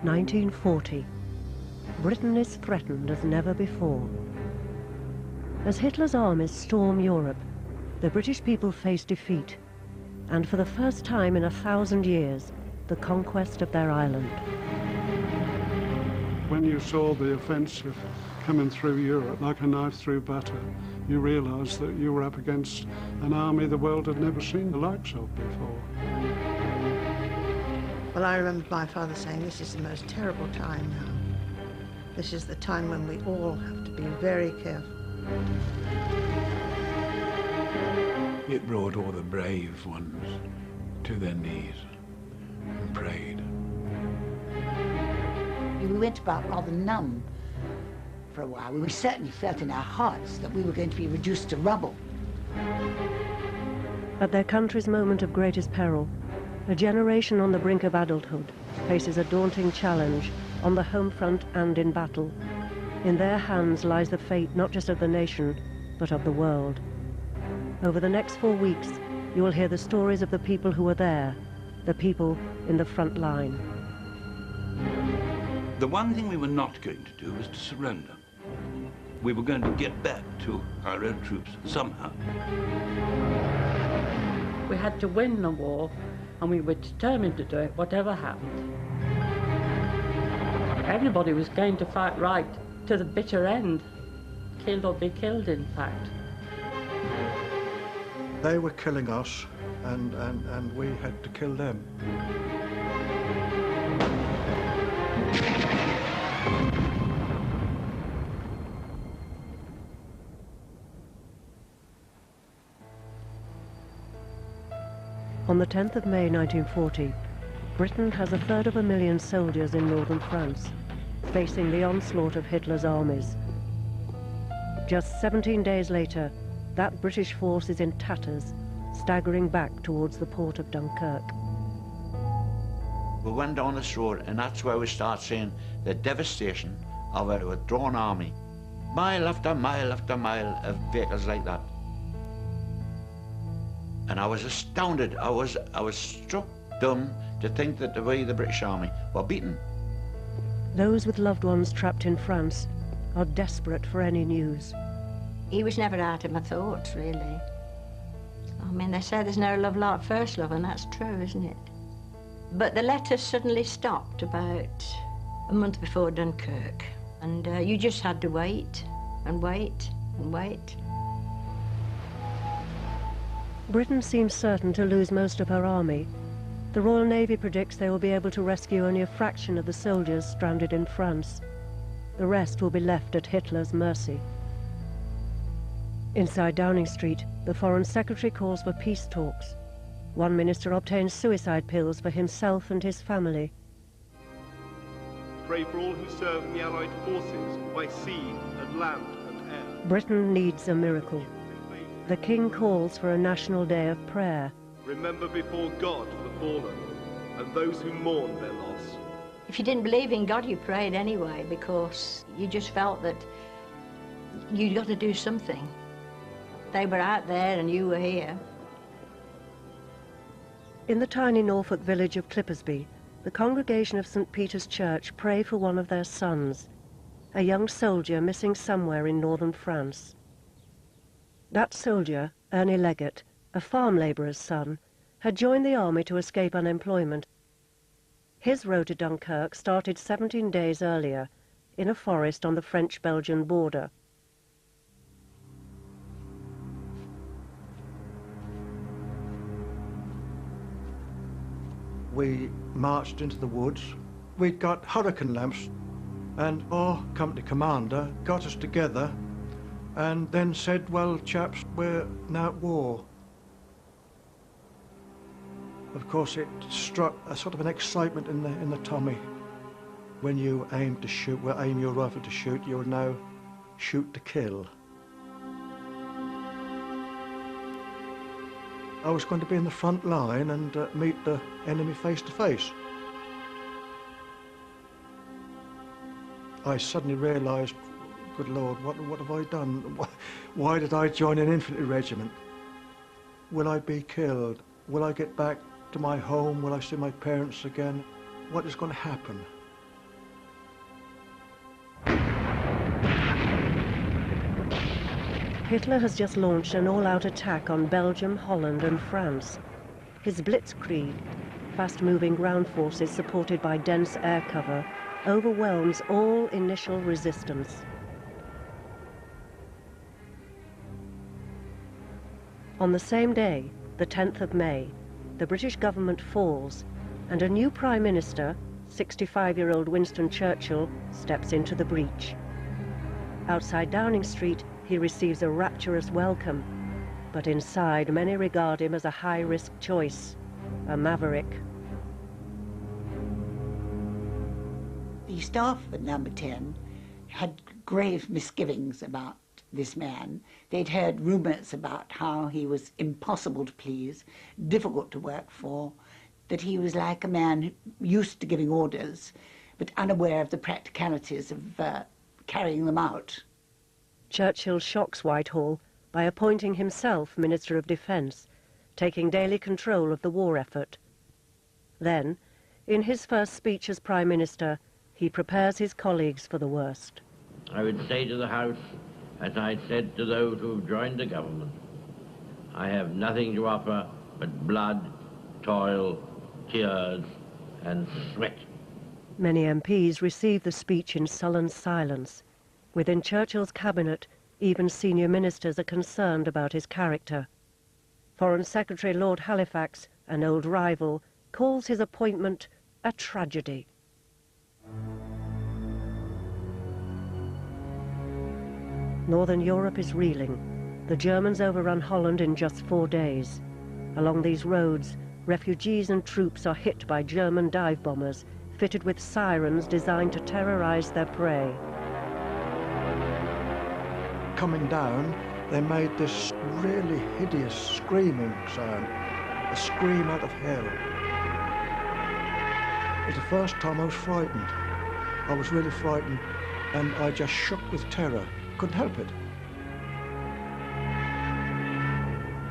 1940. Britain is threatened as never before. As Hitler's armies storm Europe, the British people face defeat, and for the first time in 1,000 years, the conquest of their island. When you saw the offensive coming through Europe like a knife through butter, you realised that you were up against an army the world had never seen the likes of before. Well, I remember my father saying, this is the most terrible time now. This is the time when we all have to be very careful. It brought all the brave ones to their knees and prayed. We went about rather numb for a while. We certainly felt in our hearts that we were going to be reduced to rubble. At their country's moment of greatest peril, a generation on the brink of adulthood faces a daunting challenge on the home front and in battle. In their hands lies the fate not just of the nation, but of the world. Over the next 4 weeks, you will hear the stories of the people who were there, the people in the front line. The one thing we were not going to do was to surrender. We were going to get back to our own troops somehow. We had to win the war, and we were determined to do it, whatever happened. Everybody was going to fight right to the bitter end, killed or be killed, in fact. They were killing us, and we had to kill them. On the 10th of May 1940, Britain has 250,000 soldiers in northern France, facing the onslaught of Hitler's armies. Just 17 days later, that British force is in tatters, staggering back towards the port of Dunkirk. We went down this road, and that's where we start seeing the devastation of a withdrawn army. Mile after mile of vehicles like that. And I was astounded. I was struck dumb to think that we, the British Army, were beaten. Those with loved ones trapped in France are desperate for any news. He was never out of my thoughts, really. I mean, they say there's no love like first love, and that's true, isn't it? But the letters suddenly stopped about a month before Dunkirk, and you just had to wait and wait and wait. Britain seems certain to lose most of her army. The Royal Navy predicts they will be able to rescue only a fraction of the soldiers stranded in France. The rest will be left at Hitler's mercy. Inside Downing Street, the Foreign Secretary calls for peace talks. One minister obtains suicide pills for himself and his family. Pray for all who serve in the Allied forces by sea and land and air. Britain needs a miracle. The King calls for a national day of prayer. Remember before God the fallen and those who mourn their loss. If you didn't believe in God, you prayed anyway, because you just felt that you'd got to do something. They were out there and you were here. In the tiny Norfolk village of Clippersby, the congregation of St. Peter's Church pray for one of their sons, a young soldier missing somewhere in northern France. That soldier, Ernie Leggett, a farm labourer's son, had joined the army to escape unemployment. His road to Dunkirk started 17 days earlier, in a forest on the French-Belgian border. We marched into the woods. We'd got hurricane lamps, and our company commander got us together and then said, well, chaps, we're now at war. Of course, it struck a sort of an excitement in the tummy. When you aim to shoot, well, aim your rifle to shoot, you'll now shoot to kill. I was going to be in the front line and meet the enemy face to face. I suddenly realised, good Lord, what have I done? Why did I join an infantry regiment? Will I be killed? Will I get back to my home? Will I see my parents again? What is going to happen? Hitler has just launched an all-out attack on Belgium, Holland and France. His blitzkrieg, fast-moving ground forces supported by dense air cover, overwhelms all initial resistance. On the same day, the 10th of May, the British government falls and a new Prime Minister, 65-year-old Winston Churchill, steps into the breach. Outside Downing Street, he receives a rapturous welcome, but inside many regard him as a high-risk choice, a maverick. The staff at Number 10 had grave misgivings about this man. They'd heard rumours about how he was impossible to please, difficult to work for, that he was like a man used to giving orders, but unaware of the practicalities of carrying them out. Churchill shocks Whitehall by appointing himself Minister of Defence, taking daily control of the war effort. Then, in his first speech as Prime Minister, he prepares his colleagues for the worst. I would say to the House, as I said to those who have joined the government, I have nothing to offer but blood, toil, tears and sweat. Many MPs receive the speech in sullen silence. Within Churchill's cabinet, even senior ministers are concerned about his character. Foreign Secretary Lord Halifax, an old rival, calls his appointment a tragedy. Northern Europe is reeling. The Germans overrun Holland in just 4 days. Along these roads, refugees and troops are hit by German dive bombers, fitted with sirens designed to terrorize their prey. Coming down, they made this really hideous screaming sound, a scream out of hell. It was the first time I was frightened. I was really frightened, and I just shook with terror. Couldn't help it.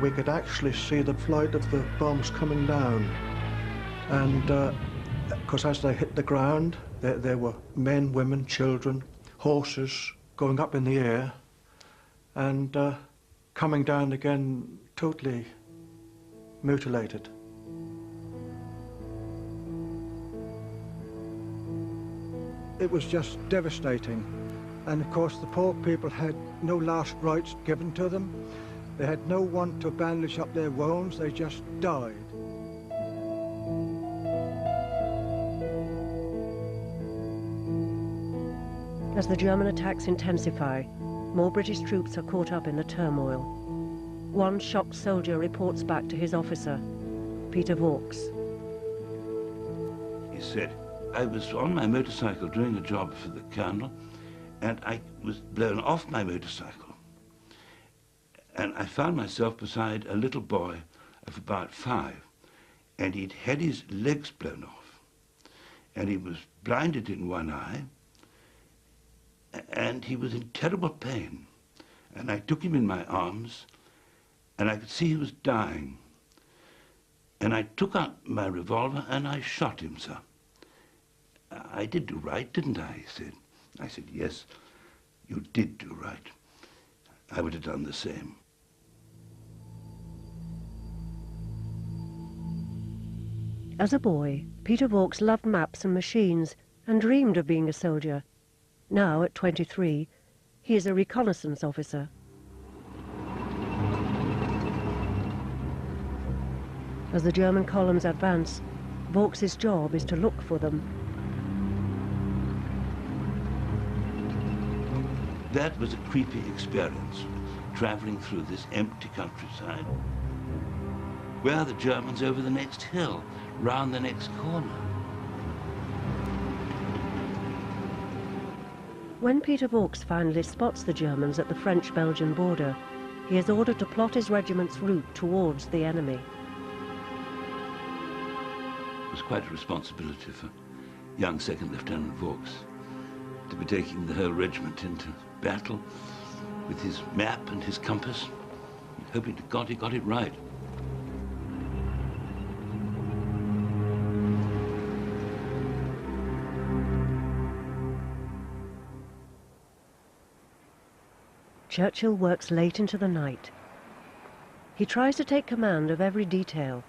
We could actually see the flight of the bombs coming down, and because as they hit the ground, there were men, women, children, horses going up in the air, and coming down again, totally mutilated. It was just devastating. And of course the poor people had no last rites given to them. They had no one to bandage up their wounds, they just died. As the German attacks intensify, more British troops are caught up in the turmoil. One shocked soldier reports back to his officer, Peter Vaux. He said, I was on my motorcycle doing a job for the colonel, and I was blown off my motorcycle. And I found myself beside a little boy of about 5, and he'd had his legs blown off, and he was blinded in one eye, and he was in terrible pain. And I took him in my arms, and I could see he was dying. And I took out my revolver and I shot him, sir. I did do right, didn't I? He said. I said, yes, you did do right. I would have done the same. As a boy, Peter Vaux loved maps and machines and dreamed of being a soldier. Now, at 23, he is a reconnaissance officer. As the German columns advance, Vaux's job is to look for them. That was a creepy experience, traveling through this empty countryside. Where are the Germans over the next hill, round the next corner? When Peter Vaux finally spots the Germans at the French-Belgian border, he is ordered to plot his regiment's route towards the enemy. It was quite a responsibility for young Second Lieutenant Vaux to be taking the whole regiment into battle with his map and his compass, hoping to God he got it right. Churchill works late into the night. He tries to take command of every detail.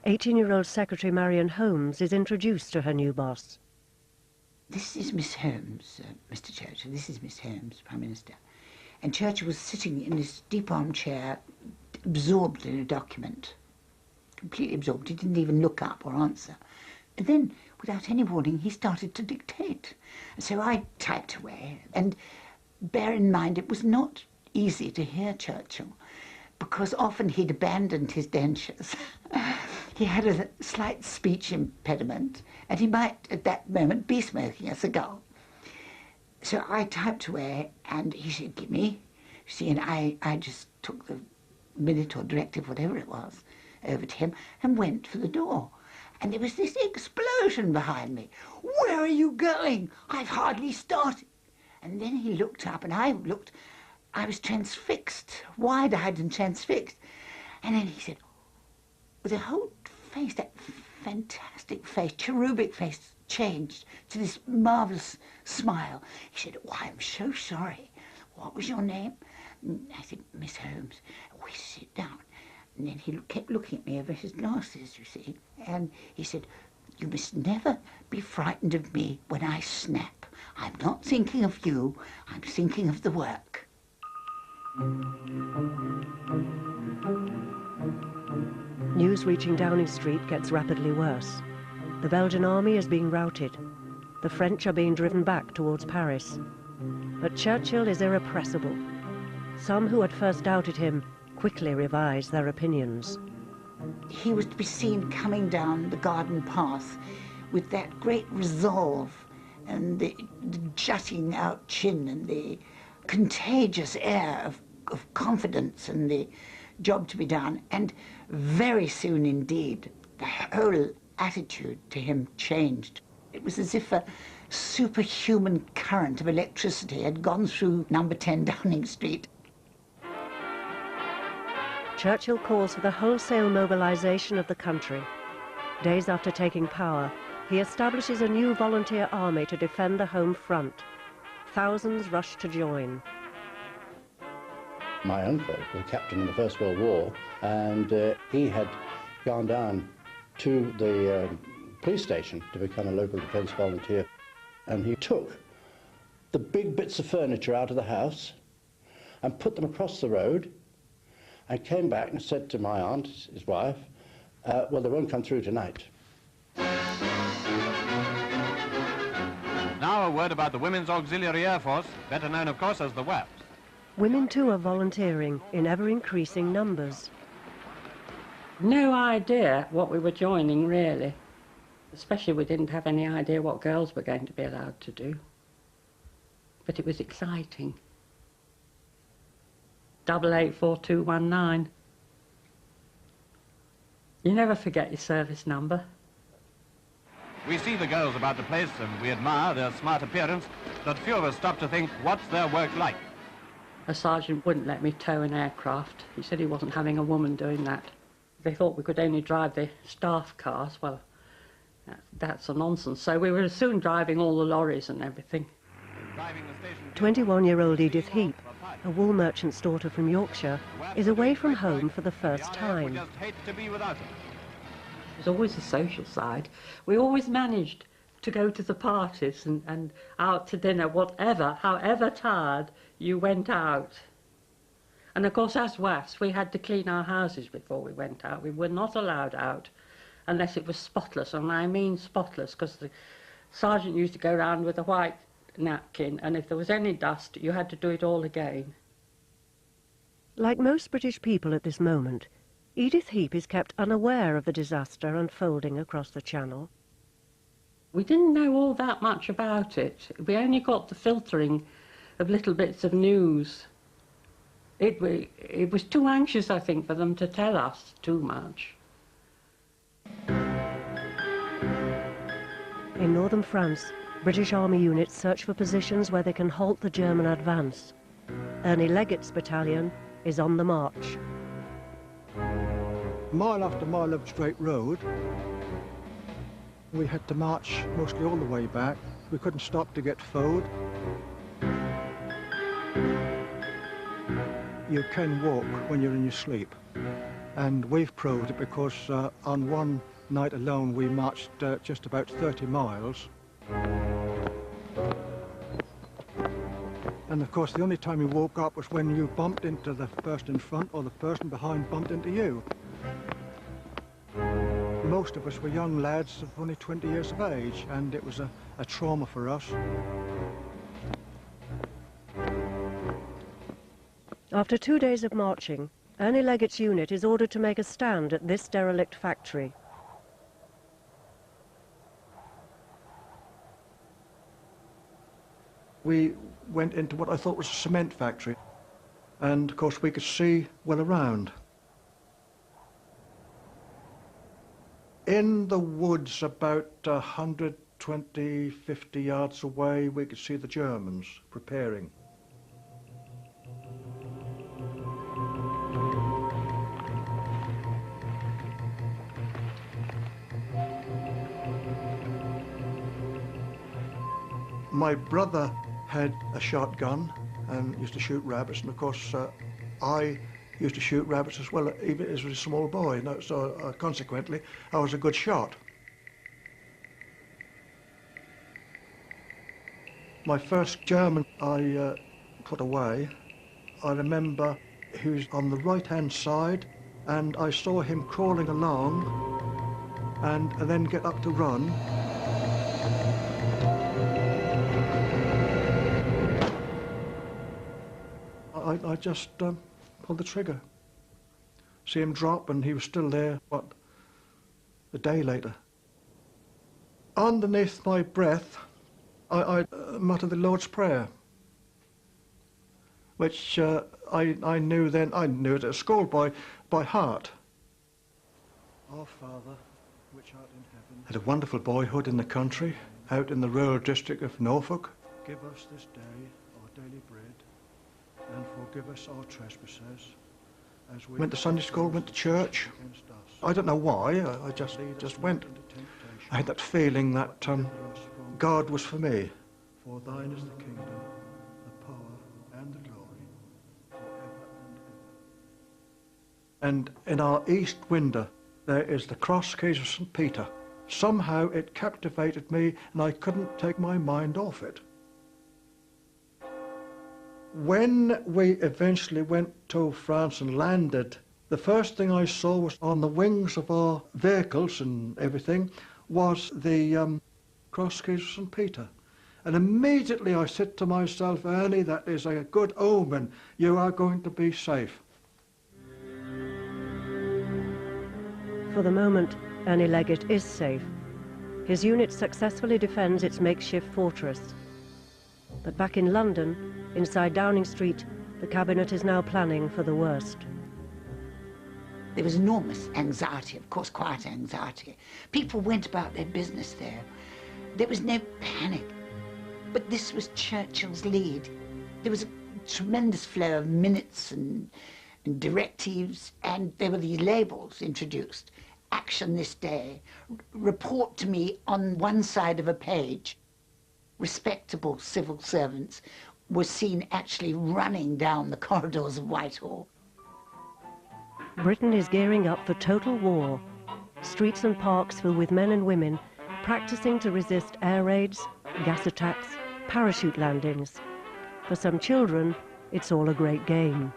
18-year-old Secretary Marion Holmes is introduced to her new boss. This is Miss Holmes, Mr. Churchill. This is Miss Holmes, Prime Minister. And Churchill was sitting in this deep armchair, absorbed in a document. Completely absorbed. He didn't even look up or answer. And then, without any warning, he started to dictate. So I typed away. And bear in mind, it was not easy to hear Churchill, because often he'd abandoned his dentures. He had a slight speech impediment, and he might, at that moment, be smoking a cigar. So I typed away, and he said, "Give me." See, and I just took the minute or directive, whatever it was, over to him, and went for the door. And there was this explosion behind me. "Where are you going? I've hardly started." And then he looked up, and I looked. I was transfixed, wide-eyed and transfixed. And then he said, with the whole face, that fantastic face, cherubic face, changed to this marvellous smile. He said, "Oh, I'm so sorry. What was your name?" And I said, "Miss Holmes." "We sit down." And then he kept looking at me over his glasses, you see. And he said, "You must never be frightened of me when I snap. I'm not thinking of you. I'm thinking of the work." News reaching Downing Street gets rapidly worse. The Belgian army is being routed. The French are being driven back towards Paris. But Churchill is irrepressible. Some who had first doubted him quickly revise their opinions. He was to be seen coming down the garden path with that great resolve and the jutting out chin and the contagious air of confidence and the job to be done. And very soon indeed, the whole attitude to him changed. It was as if a superhuman current of electricity had gone through number 10 Downing Street. Churchill calls for the wholesale mobilization of the country. Days after taking power, he establishes a new volunteer army to defend the home front. Thousands rush to join. My uncle was a captain in the First World War, and he had gone down to the police station to become a local defence volunteer, and he took the big bits of furniture out of the house and put them across the road and came back and said to my aunt, his wife, "Well, they won't come through tonight." Now a word about the Women's Auxiliary Air Force, better known, of course, as the WAPs. Women too are volunteering in ever-increasing numbers. No idea what we were joining, really. Especially we didn't have any idea what girls were going to be allowed to do. But it was exciting. 884219. You never forget your service number. We see the girls about the place and we admire their smart appearance, but few of us stop to think, what's their work like? A sergeant wouldn't let me tow an aircraft. He said he wasn't having a woman doing that. They thought we could only drive the staff cars. Well, that's a nonsense. So we were soon driving all the lorries and everything. 21-year-old Edith Heap, a wool merchant's daughter from Yorkshire, is away from home for the first time. There's always a social side. We always managed to go to the parties and out to dinner, whatever, however tired you went out. And of course, as WAFs, we had to clean our houses before we went out. We were not allowed out unless it was spotless, and I mean spotless, because the sergeant used to go around with a white napkin, and if there was any dust, you had to do it all again. Like most British people at this moment, Edith Heap is kept unaware of the disaster unfolding across the Channel. We didn't know all that much about it. We only got the filtering of little bits of news. It was too anxious, I think, for them to tell us too much. In northern France, British Army units search for positions where they can halt the German advance. Ernie Leggett's battalion is on the march. Mile after mile of straight road. We had to march mostly all the way back. We couldn't stop to get food. you can walk when you're in your sleep. And we've proved it because on one night alone we marched just about 30 miles. And of course the only time you woke up was when you bumped into the person in front or the person behind bumped into you. Most of us were young lads of only 20 years of age, and it was a trauma for us. After 2 days of marching, Ernie Leggett's unit is ordered to make a stand at this derelict factory. We went into what I thought was a cement factory, and of course we could see well around. In the woods about 120, 50 yards away, we could see the Germans preparing. My brother had a shotgun and used to shoot rabbits, and of course I used to shoot rabbits as well, even as a small boy. So consequently, I was a good shot. My first German I put away, I remember he was on the right-hand side, and I saw him crawling along and then get up to run. I just pulled the trigger. See him drop, and he was still there, what, a day later. Underneath my breath, I muttered the Lord's Prayer, which I knew then, I knew it as a schoolboy by heart. Our Father, which art in heaven. Had a wonderful boyhood in the country, out in the rural district of Norfolk. Give us this day our daily bread, and forgive us our trespasses, as we went to Sunday school, went to church. I don't know why, I just went. I had that feeling that God was for me. For thine is the kingdom, the power, and the glory, forever and ever. And in our east window, there is the cross keys of St. Peter. Somehow it captivated me, and I couldn't take my mind off it. When we eventually went to France and landed, the first thing I saw was on the wings of our vehicles and everything was the cross keys of St. Peter. And immediately I said to myself, Ernie, that is a good omen. You are going to be safe. For the moment, Ernie Leggett is safe. His unit successfully defends its makeshift fortress. But back in London, inside Downing Street, the Cabinet is now planning for the worst. There was enormous anxiety, of course, quiet anxiety. People went about their business there. There was no panic. But this was Churchill's lead. There was a tremendous flow of minutes and directives, and there were these labels introduced. Action this day. Report to me on one side of a page. Respectable civil servants were seen actually running down the corridors of Whitehall. Britain is gearing up for total war. Streets and parks filled with men and women practicing to resist air raids, gas attacks, parachute landings. For some children, it's all a great game.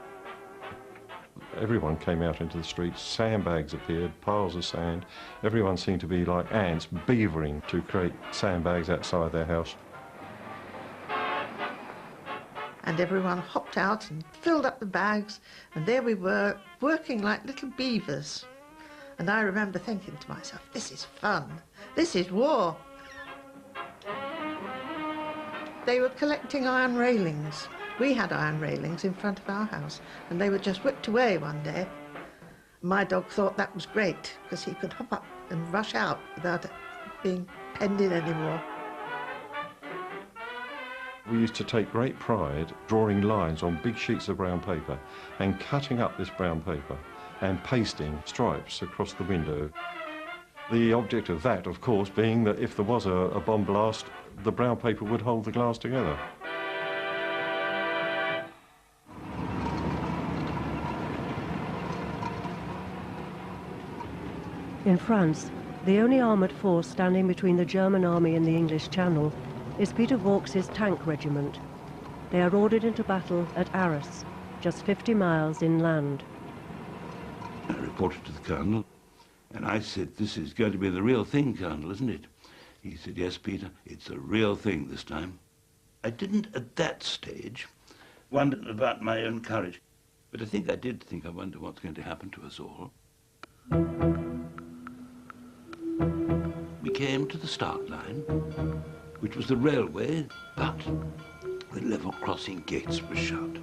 Everyone came out into the streets, sandbags appeared, piles of sand. Everyone seemed to be like ants beavering to create sandbags outside their house. And everyone hopped out and filled up the bags, and there we were, working like little beavers. And I remember thinking to myself, this is fun, this is war. They were collecting iron railings. We had iron railings in front of our house, and they were just whipped away one day. My dog thought that was great, because he could hop up and rush out without being penned in anymore. We used to take great pride drawing lines on big sheets of brown paper and cutting up this brown paper and pasting stripes across the window. The object of that, of course, being that if there was a bomb blast, the brown paper would hold the glass together. In France, the only armoured force standing between the German army and the English Channel is Peter Vaux's tank regiment. They are ordered into battle at Arras, just 50 miles inland. I reported to the Colonel, and I said, "This is going to be the real thing, Colonel, isn't it?" He said, "Yes, Peter, it's a real thing this time." I didn't, at that stage, wonder about my own courage, but I think I did think, I wonder what's going to happen to us all. We came to the start line, which was the railway, but the level crossing gates were shut.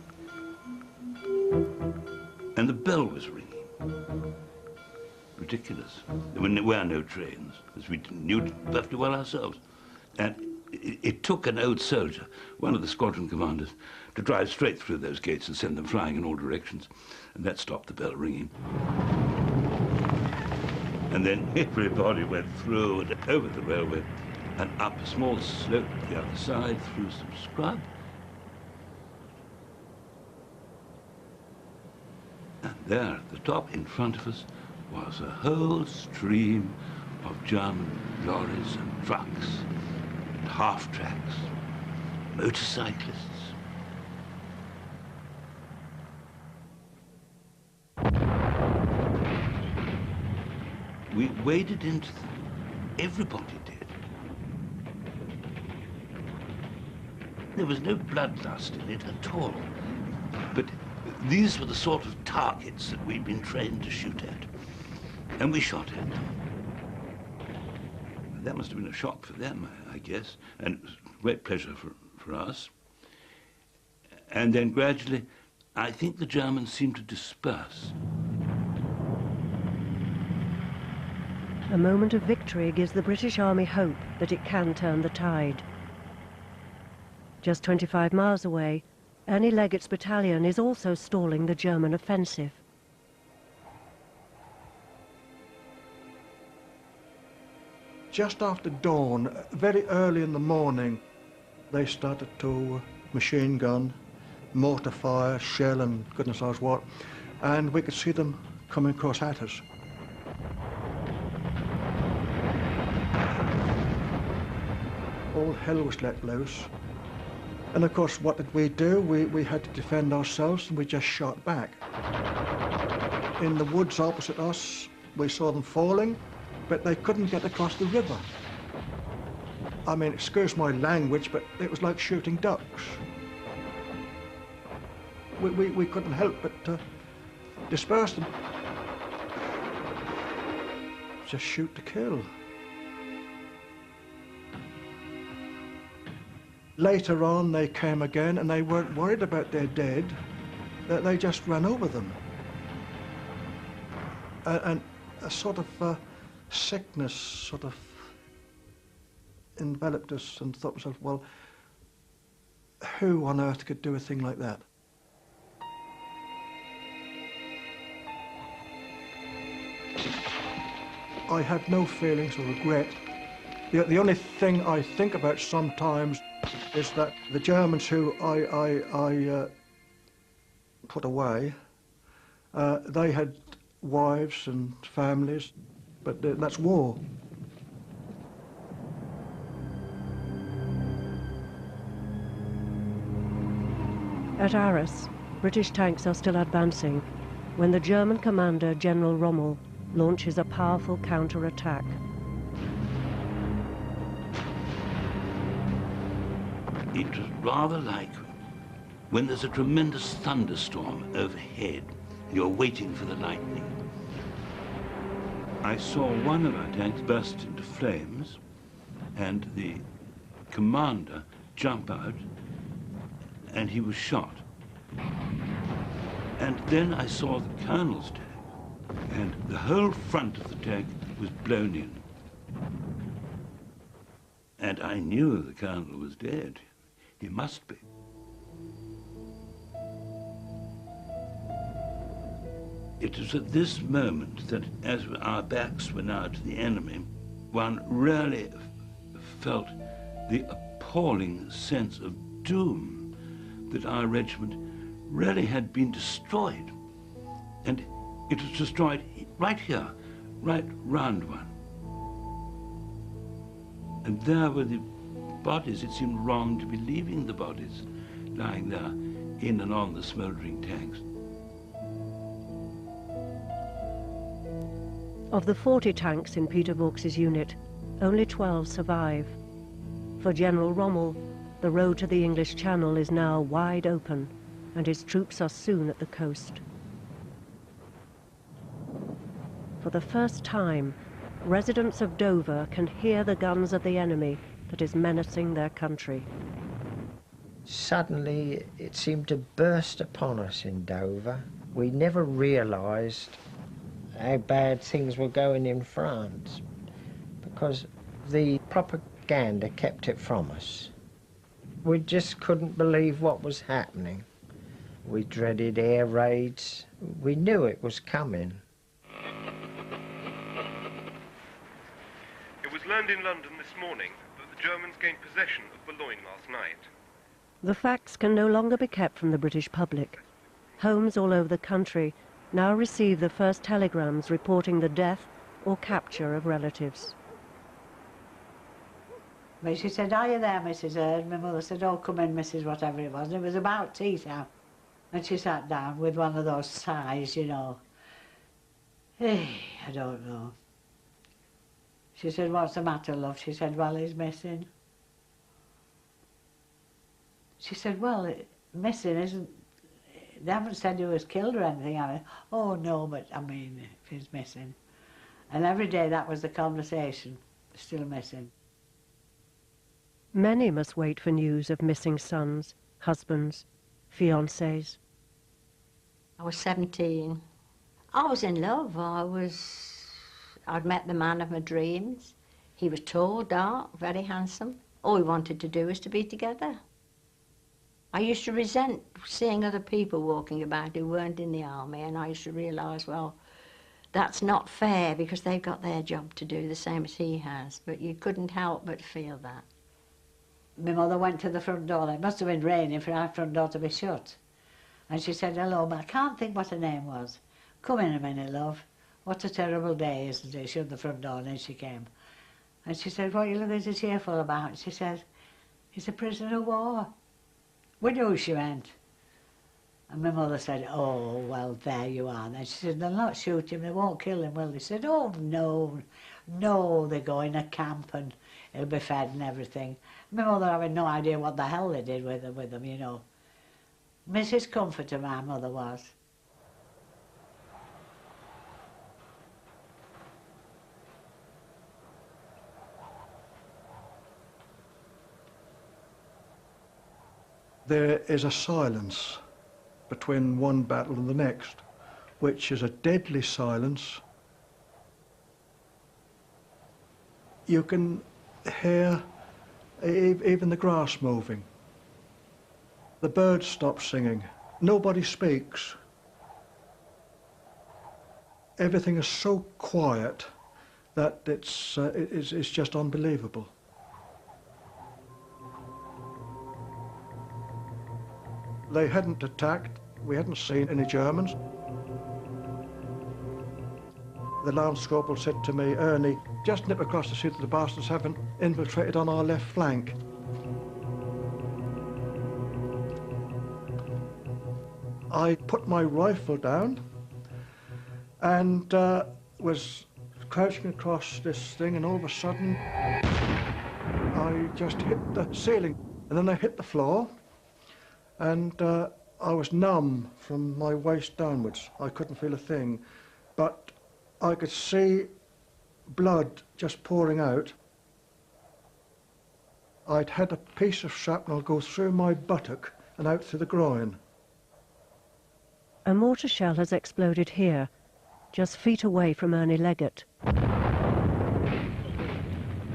And the bell was ringing. Ridiculous. There were no trains, as we knew perfectly well ourselves. And it took an old soldier, one of the squadron commanders, to drive straight through those gates and send them flying in all directions. And that stopped the bell ringing. And then everybody went through and over the railway and up a small slope to the other side through some scrub. And there at the top in front of us was a whole stream of German lorries and trucks and half-tracks, motorcyclists. We waded into them. Everybody did. There was no bloodlust in it at all. But these were the sort of targets that we'd been trained to shoot at. And we shot at them. That must have been a shock for them, I guess, and great pleasure for us. And then gradually, I think the Germans seemed to disperse. A moment of victory gives the British Army hope that it can turn the tide. Just 25 miles away, Ernie Leggett's battalion is also stalling the German offensive. Just after dawn, very early in the morning, they started to machine gun, mortar fire, shell and goodness knows what, and we could see them coming across at us. All hell was let loose. And of course, what did we do? We had to defend ourselves, and we just shot back. In the woods opposite us, we saw them falling, but they couldn't get across the river. I mean, excuse my language, but it was like shooting ducks. We couldn't help but disperse them. Just shoot to kill. Later on, they came again, and they weren't worried about their dead. They just ran over them. And a sort of sickness sort of enveloped us, and thought to myself, well, who on earth could do a thing like that? I had no feelings of regret. The only thing I think about sometimes is that the Germans who I put away, they had wives and families, but that's war. At Arras, British tanks are still advancing when the German commander, General Rommel, launches a powerful counter-attack. It was rather like when there's a tremendous thunderstorm overhead, you're waiting for the lightning. I saw one of our tanks burst into flames, and the commander jump out, and he was shot. And then I saw the colonel's tank, and the whole front of the tank was blown in. And I knew the colonel was dead. He must be. It was at this moment that, as our backs were now to the enemy, one really felt the appalling sense of doom that our regiment really had been destroyed. And it was destroyed right here, right round one. And there were the bodies. It seemed wrong to be leaving the bodies lying there in and on the smouldering tanks. Of the 40 tanks in Peter Vaux's unit, only 12 survive. For General Rommel, the road to the English Channel is now wide open, and his troops are soon at the coast. For the first time, residents of Dover can hear the guns of the enemy that is menacing their country. Suddenly it seemed to burst upon us in Dover. We never realised how bad things were going in France because the propaganda kept it from us. We just couldn't believe what was happening. We dreaded air raids. We knew it was coming. It was learned in London this morning that the Germans gained possession of Boulogne last night. The facts can no longer be kept from the British public. Homes all over the country now receive the first telegrams reporting the death or capture of relatives. But she said, "Are you there, Mrs. Hurd?" My mother said, "Oh, come in, Mrs. whatever it was." And it was about tea time. And she sat down with one of those sighs, you know. Hey, I don't know. She said, "What's the matter, love?" She said, "Well, he's missing." She said, "Well, missing isn't... They haven't said he was killed or anything, have they?" "Oh, no, but, I mean, if he's missing." And every day that was the conversation, still missing. Many must wait for news of missing sons, husbands, fiancés. I was 17. I was in love. I'd met the man of my dreams. He was tall, dark, very handsome. All we wanted to do was to be together. I used to resent seeing other people walking about who weren't in the army, and I used to realise, well, that's not fair because they've got their job to do the same as he has, but you couldn't help but feel that. My mother went to the front door. It must have been raining for our front door to be shut. And she said, "Hello, but I can't think what her name was. Come in a minute, love. What a terrible day, isn't it?" She shut the front door and then she came. And she said, "What are you looking so cheerful about?" She said, "He's a prisoner of war." We knew she meant. And my mother said, "Oh, well, there you are." And she said, "They'll not shoot him, they won't kill him, will they?" She said, "Oh, no, no, they go in a camp and he'll be fed and everything." My mother having no idea what the hell they did with them, you know. Mrs. Comforter, my mother was. There is a silence between one battle and the next, which is a deadly silence. You can hear even the grass moving. The birds stop singing. Nobody speaks. Everything is so quiet that it's just unbelievable. They hadn't attacked. We hadn't seen any Germans. The Lance Corporal said to me, "Ernie, just nip across to see that the bastards haven't infiltrated on our left flank." I put my rifle down and was crouching across this thing, and all of a sudden I just hit the ceiling, and then I hit the floor, and I was numb from my waist downwards. I couldn't feel a thing, but I could see blood just pouring out. I'd had a piece of shrapnel go through my buttock and out through the groin. A mortar shell has exploded here, just feet away from Ernie Leggett.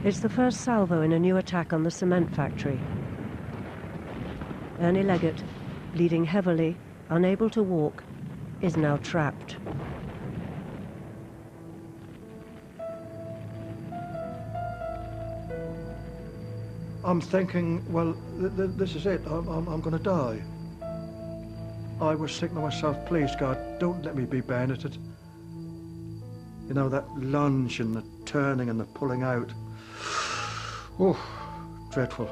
It's the first salvo in a new attack on the cement factory. Ernie Leggett, bleeding heavily, unable to walk, is now trapped. I'm thinking, well, this is it. I'm going to die. I was thinking to myself, please, God, don't let me be bayoneted. You You know, that lunge and the turning and the pulling out. Oh, dreadful.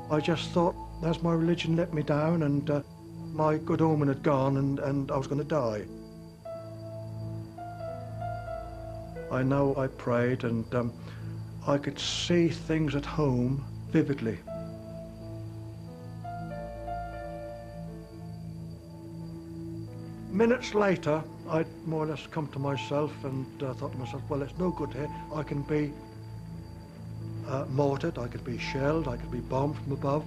I just thought, as my religion let me down and my good omen had gone and I was going to die. I know I prayed and I could see things at home vividly. Minutes later, I'd more or less come to myself and thought to myself, well, it's no good here. I can be mortared, I could be shelled, I could be bombed from above.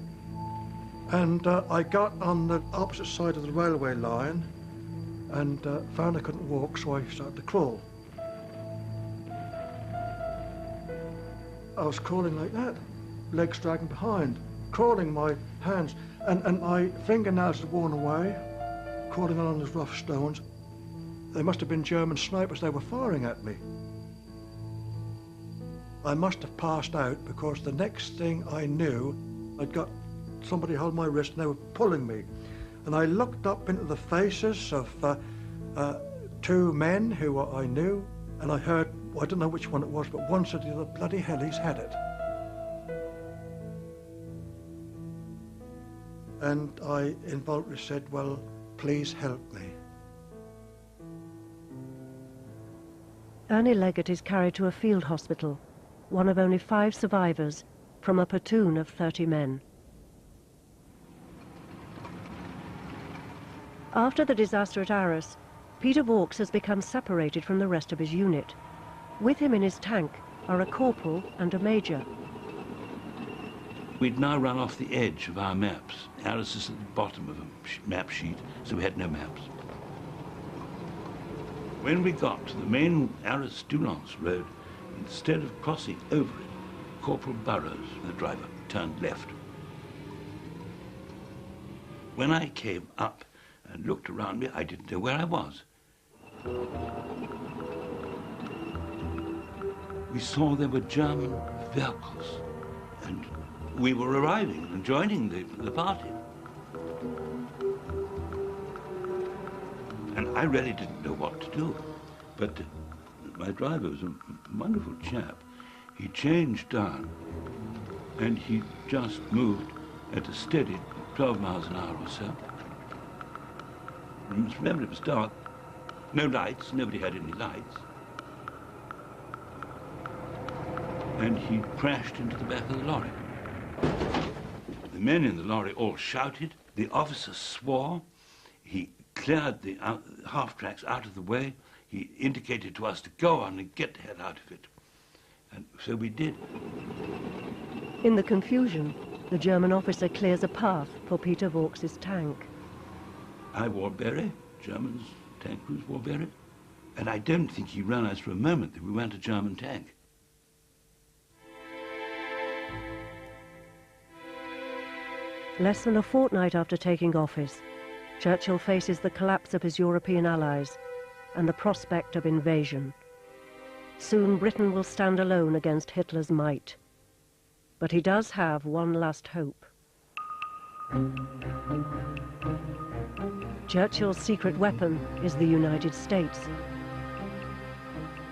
And I got on the opposite side of the railway line and found I couldn't walk, so I started to crawl. I was crawling like that, legs dragging behind, crawling my hands, and my fingernails had worn away, crawling along those rough stones. They must have been German snipers, they were firing at me. I must have passed out because the next thing I knew, I'd got somebody held my wrist and they were pulling me. And I looked up into the faces of two men who I knew, and I heard, I don't know which one it was, but one said to the other, bloody hell, he's had it. And I involuntarily said, well, please help me. Ernie Leggett is carried to a field hospital, one of only 5 survivors from a platoon of 30 men. After the disaster at Arras, Peter Vaux has become separated from the rest of his unit. With him in his tank are a corporal and a major. We'd now run off the edge of our maps. Arras is at the bottom of a map sheet, so we had no maps. When we got to the main Arras-Doullens road, instead of crossing over it, Corporal Burrows, the driver, turned left. When I came up and looked around me, I didn't know where I was. We saw there were German vehicles, and we were arriving and joining the party. And I really didn't know what to do. But my driver was a wonderful chap. He changed down, and he just moved at a steady 12 miles an hour or so. You must remember it was dark. No lights, nobody had any lights. And he crashed into the back of the lorry. The men in the lorry all shouted. The officer swore. He cleared the half-tracks out of the way. He indicated to us to go on and get the hell out of it. And so we did. In the confusion, the German officer clears a path for Peter Vaux's tank. I wore beret. Germans, tank crews wore beret. And I don't think he realized for a moment that we weren't a German tank. Less than a fortnight after taking office, Churchill faces the collapse of his European allies and the prospect of invasion. Soon Britain will stand alone against Hitler's might. But he does have one last hope. Churchill's secret weapon is the United States.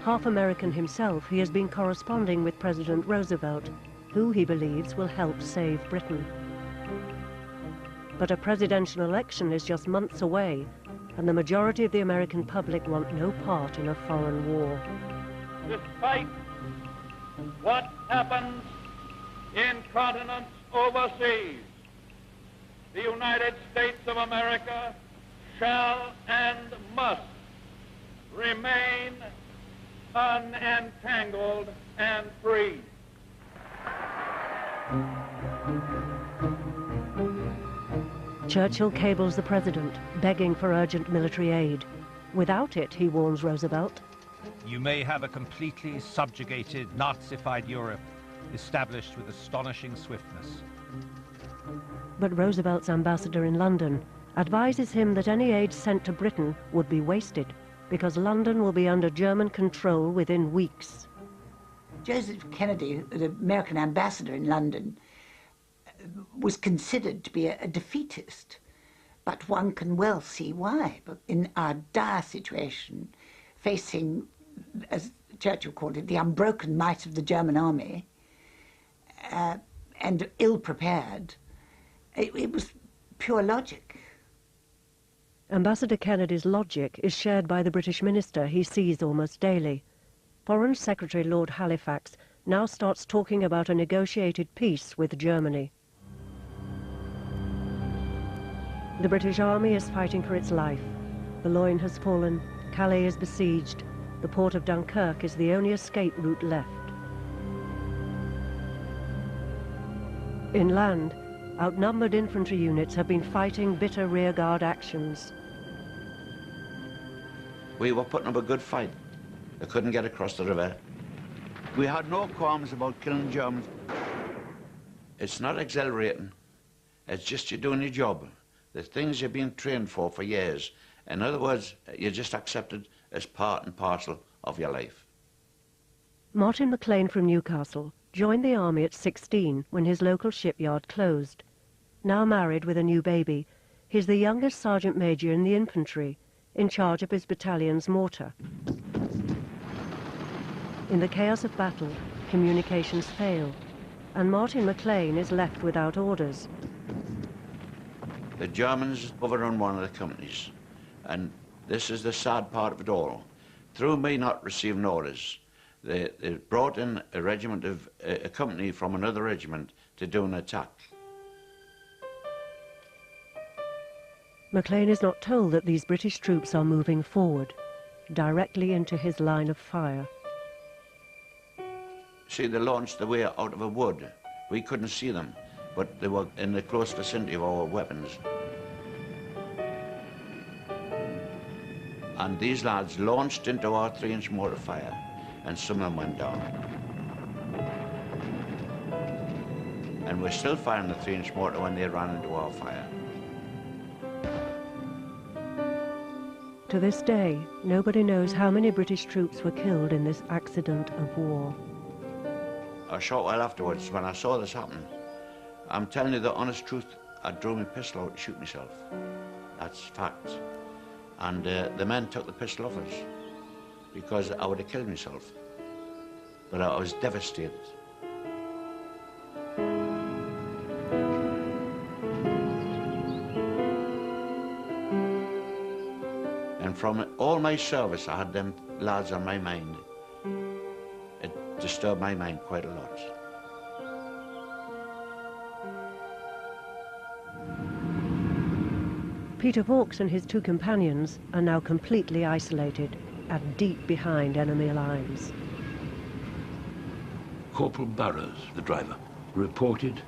Half American himself, he has been corresponding with President Roosevelt, who he believes will help save Britain. But a presidential election is just months away, and the majority of the American public want no part in a foreign war. Despite what happens in continents overseas, the United States of America shall and must remain unentangled and free. Churchill cables the president, begging for urgent military aid. Without it, he warns Roosevelt, you may have a completely subjugated, Nazified Europe established with astonishing swiftness. but Roosevelt's ambassador in London advises him that any aid sent to Britain would be wasted, because London will be under German control within weeks. Joseph Kennedy, the American ambassador in London, was considered to be a defeatist. But one can well see why. But in our dire situation, facing, as Churchill called it, the unbroken might of the German army, and ill-prepared, it was pure logic. Ambassador Kennedy's logic is shared by the British minister he sees almost daily. Foreign Secretary Lord Halifax now starts talking about a negotiated peace with Germany. The British Army is fighting for its life. Boulogne has fallen, Calais is besieged, the port of Dunkirk is the only escape route left. Inland, outnumbered infantry units have been fighting bitter rearguard actions. We were putting up a good fight. They couldn't get across the river. We had no qualms about killing Germans. It's not exhilarating. It's just you're doing your job. The things you've been trained for years. In other words, you just accept it as part and parcel of your life. Martin McLean from Newcastle joined the army at 16 when his local shipyard closed. Now married with a new baby, he's the youngest sergeant major in the infantry, in charge of his battalion's mortar. In the chaos of battle, communications fail, and Martin McLean is left without orders. The Germans overrun one of the companies, and this is the sad part of it all. Through me not receiving orders, they brought in a regiment of a company from another regiment to do an attack. McLean is not told that these British troops are moving forward, directly into his line of fire. See, they launched the way out of a wood. We couldn't see them, but they were in the close vicinity of our weapons. And these lads launched into our 3-inch mortar fire, and some of them went down. And we're still firing the 3-inch mortar when they ran into our fire. To this day, nobody knows how many British troops were killed in this accident of war. A short while afterwards, when I saw this happen, I'm telling you the honest truth, I drew my pistol out to shoot myself. That's fact. And the men took the pistol off us because I would have killed myself. But I was devastated. And from all my service, I had them lads on my mind. It disturbed my mind quite a lot. Peter Vaux and his 2 companions are now completely isolated and deep behind enemy lines. Corporal Burrows, the driver, reported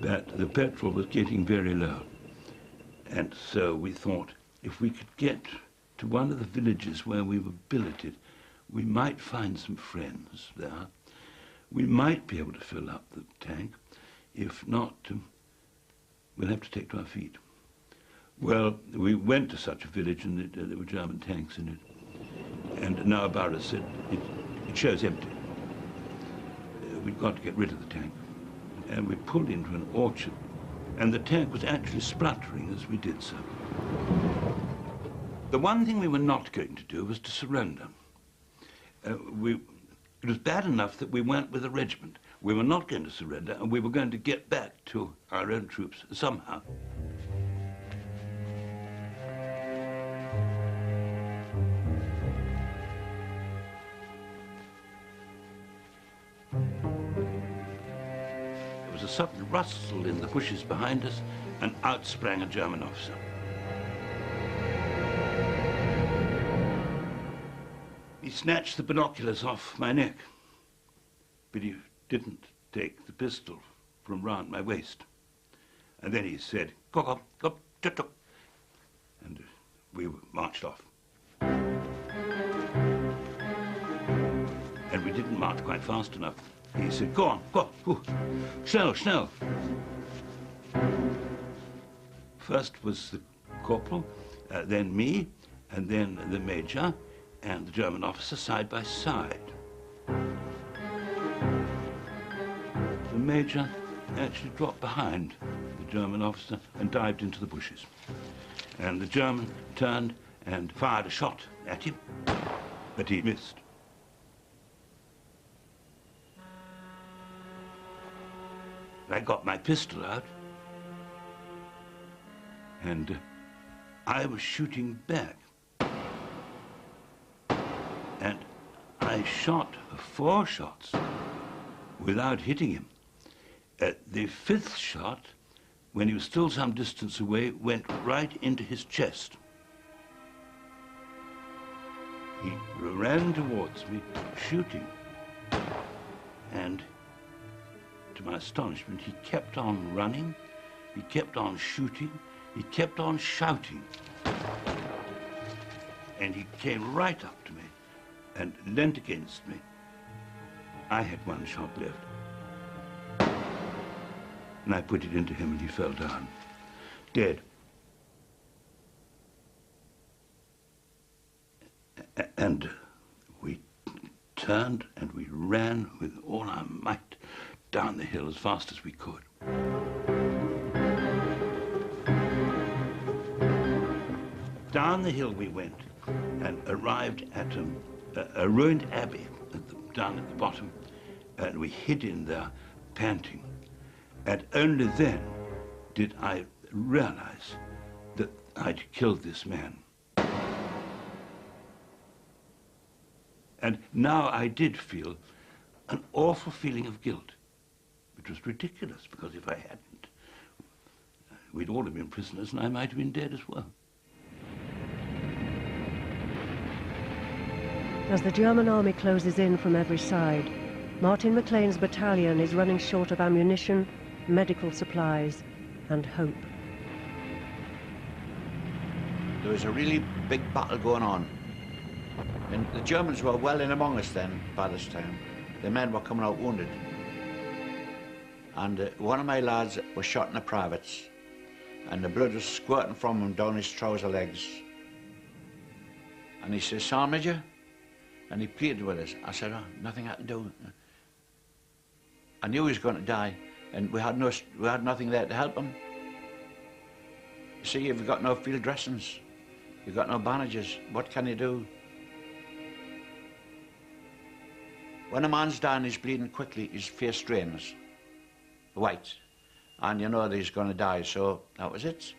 that the petrol was getting very low. And so we thought if we could get to one of the villages where we were billeted, we might find some friends there. We might be able to fill up the tank. If not, we'll have to take to our feet. Well, we went to such a village and there were German tanks in it. And now Burrows said, it shows empty. We've got to get rid of the tank. And we pulled into an orchard, and the tank was actually spluttering as we did so. The one thing we were not going to do was to surrender. It was bad enough that we went with a regiment. We were not going to surrender, and we were going to get back to our own troops somehow. There was a sudden rustle in the bushes behind us, and out sprang a German officer. He snatched the binoculars off my neck, but he didn't take the pistol from round my waist. And then he said, "Go, go, go," and we marched off. And we didn't march quite fast enough. He said, "Go on, go, go, schnell, schnell." First was the corporal, then me, and then the major, and the German officer side by side. The major actually dropped behind the German officer and dived into the bushes. And the German turned and fired a shot at him, but he missed. I got my pistol out, and I was shooting back. And I shot 4 shots without hitting him. The 5th shot, when he was still some distance away, went right into his chest. He ran towards me, shooting, and to my astonishment, he kept on running, he kept on shooting, he kept on shouting. And he came right up to me and leant against me. I had 1 shot left. And I put it into him and he fell down, dead. And we turned and we ran with all our might down the hill as fast as we could. Down the hill we went and arrived at a ruined abbey down at the bottom, and we hid in there, panting. And only then did I realize that I'd killed this man. And now I did feel an awful feeling of guilt, which was ridiculous, because if I hadn't, we'd all have been prisoners and I might have been dead as well. As the German army closes in from every side, Martin McLean's battalion is running short of ammunition, medical supplies, and hope. There was a really big battle going on. And the Germans were well in among us then, by this time. The men were coming out wounded. And one of my lads was shot in the privates, and the blood was squirting from him down his trouser legs. And he says, "Sergeant Major," and he pleaded with us. I said, "Oh, nothing I can do." I knew he was going to die, and we had nothing there to help him. You see, you've got no field dressings, you've got no bandages. What can you do? When a man's dying, he's bleeding quickly, his face strains, white, and you know that he's going to die, so that was it.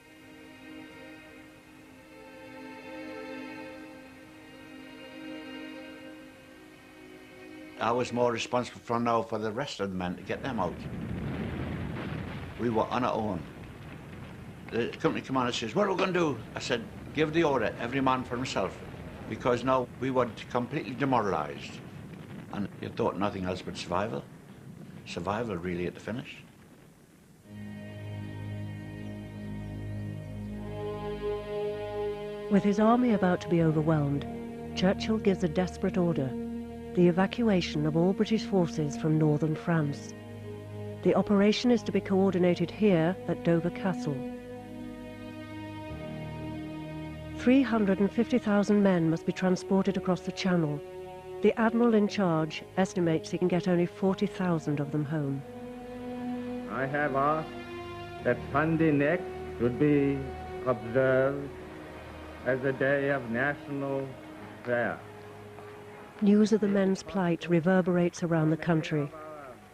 I was more responsible for now for the rest of the men to get them out. We were on our own. The company commander says, "What are we going to do?" I said, "Give the order, every man for himself," because now we were completely demoralized. And you thought nothing else but survival. Survival, really, at the finish. With his army about to be overwhelmed, Churchill gives a desperate order: the evacuation of all British forces from northern France. The operation is to be coordinated here at Dover Castle. 350,000 men must be transported across the Channel. The Admiral in charge estimates he can get only 40,000 of them home. I have asked that Sunday next should be observed as a day of national prayer. News of the men's plight reverberates around the country.